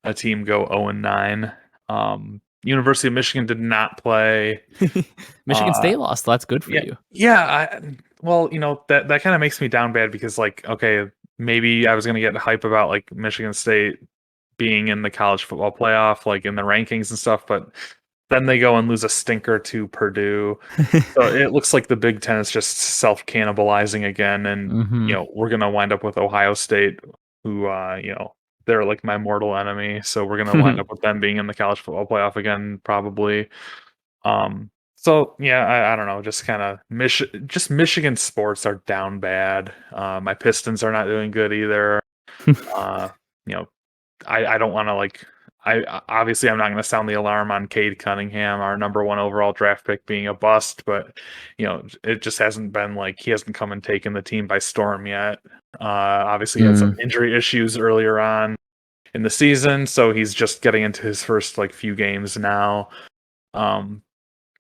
a team go 0-9. University of Michigan did not play. Michigan State lost. That's good for Yeah, you. yeah. Well, that kind of makes me down bad, because like, okay, maybe I was gonna get hype about like Michigan State being in the college football playoff, like in the rankings and stuff, but then they go and lose a stinker to Purdue. So it looks like the Big Ten is just self cannibalizing again, and Mm-hmm. we're gonna wind up with Ohio State, who they're like my mortal enemy. So we're gonna wind up with them being in the college football playoff again, probably. So yeah, I don't know, just kind of just Michigan sports are down bad. My Pistons are not doing good either. Uh, you know, I don't want to like. Obviously I'm not going to sound the alarm on Cade Cunningham, our number 1 overall draft pick, being a bust, but it just hasn't been like he hasn't come and taken the team by storm yet. Obviously he had some injury issues earlier on in the season, so he's just getting into his first like few games now.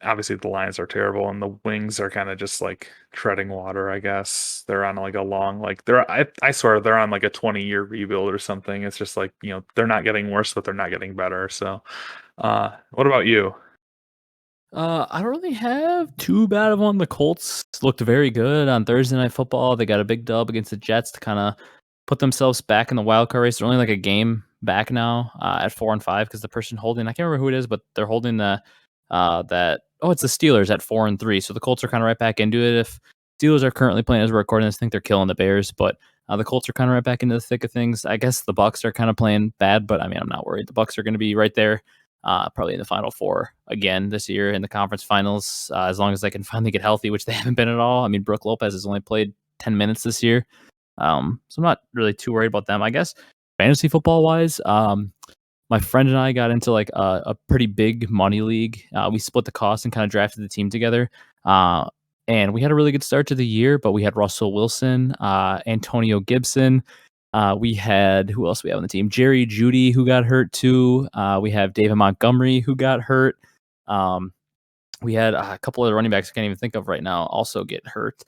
Obviously the Lions are terrible, and the Wings are kind of just like treading water, I guess. They're on like a long, like I swear they're on like a 20-year rebuild or something. It's just like, they're not getting worse, but they're not getting better. So what about you? I don't really have too bad of one. The Colts looked very good on Thursday Night Football. They got a big dub against the Jets to kind of put themselves back in the wild card race. They're only like a game back now at 4-5, because the person holding, I can't remember who it is, but they're holding it's the Steelers at 4-3. So the Colts are kind of right back into it. If Steelers are currently playing as we're recording this, I think they're killing the Bears, but the Colts are kind of right back into the thick of things. I guess the Bucks are kind of playing bad, but I mean, I'm not worried. The Bucks are going to be right there. Probably in the Final Four again this year in the conference finals, as long as they can finally get healthy, which they haven't been at all. I mean, Brooke Lopez has only played 10 minutes this year. So I'm not really too worried about them. I guess fantasy football wise, my friend and I got into like a pretty big money league. We split the cost and kind of drafted the team together. And we had a really good start to the year, but we had Russell Wilson, Antonio Gibson. We had who else we have on the team? Jerry Judy, who got hurt too. We have David Montgomery, who got hurt. Um, we had a couple of running backs I can't even think of right now also get hurt.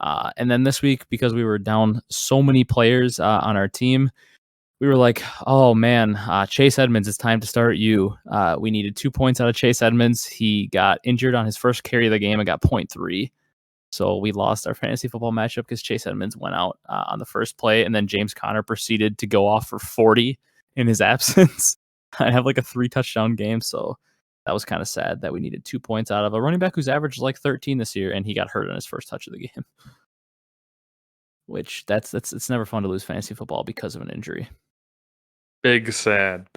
And then this week, because we were down so many players on our team, we were like, oh man, Chase Edmonds, it's time to start you. We needed 2 points out of Chase Edmonds. He got injured on his first carry of the game and got 0.3. So we lost our fantasy football matchup because Chase Edmonds went out on the first play, and then James Conner proceeded to go off for 40 in his absence. I have like a 3-touchdown game, so that was kind of sad that we needed 2 points out of a running back who's averaged like 13 this year, and he got hurt on his first touch of the game. Which that's it's never fun to lose fantasy football because of an injury. Big sad.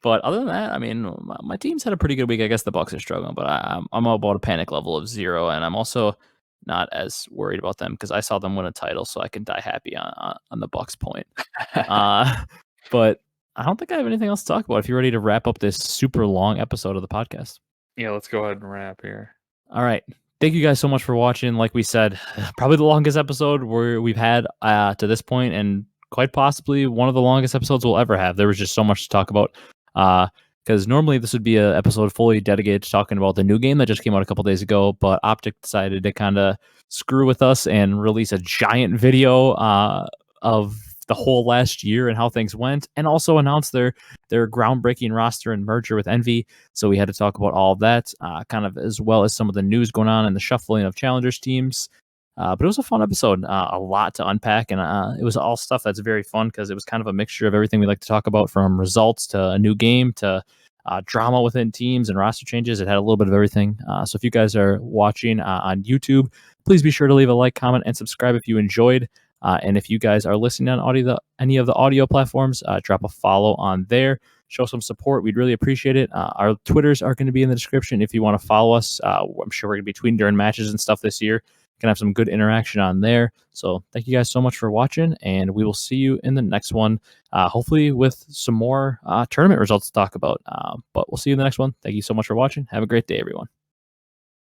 But other than that, I mean, my team's had a pretty good week. I guess the Bucks are struggling, but I'm about a panic level of 0, and I'm also not as worried about them because I saw them win a title, so I can die happy on the Bucks point. But I don't think I have anything else to talk about. If you're ready to wrap up this super long episode of the podcast. Yeah, let's go ahead and wrap here. All right. Thank you guys so much for watching. Like we said, probably the longest episode we've had to this point, and quite possibly one of the longest episodes we'll ever have. There was just so much to talk about. Because normally this would be an episode fully dedicated to talking about the new game that just came out a couple days ago, but OpTic decided to kind of screw with us and release a giant video of the whole last year and how things went, and also announce their groundbreaking roster and merger with Envy. So we had to talk about all of that, kind of as well as some of the news going on and the shuffling of challengers teams. But it was a fun episode, a lot to unpack, and it was all stuff that's very fun because it was kind of a mixture of everything we like to talk about, from results to a new game to drama within teams and roster changes. It had a little bit of everything. So if you guys are watching on YouTube, please be sure to leave a like, comment, and subscribe if you enjoyed. And if you guys are listening on any of the audio platforms, drop a follow on there. Show some support. We'd really appreciate it. Our Twitters are going to be in the description if you want to follow us. I'm sure we're going to be tweeting during matches and stuff this year. Gonna have some good interaction on there. So thank you guys so much for watching, and we will see you in the next one, hopefully with some more tournament results to talk about. But we'll see you in the next one. Thank you so much for watching. Have a great day, everyone.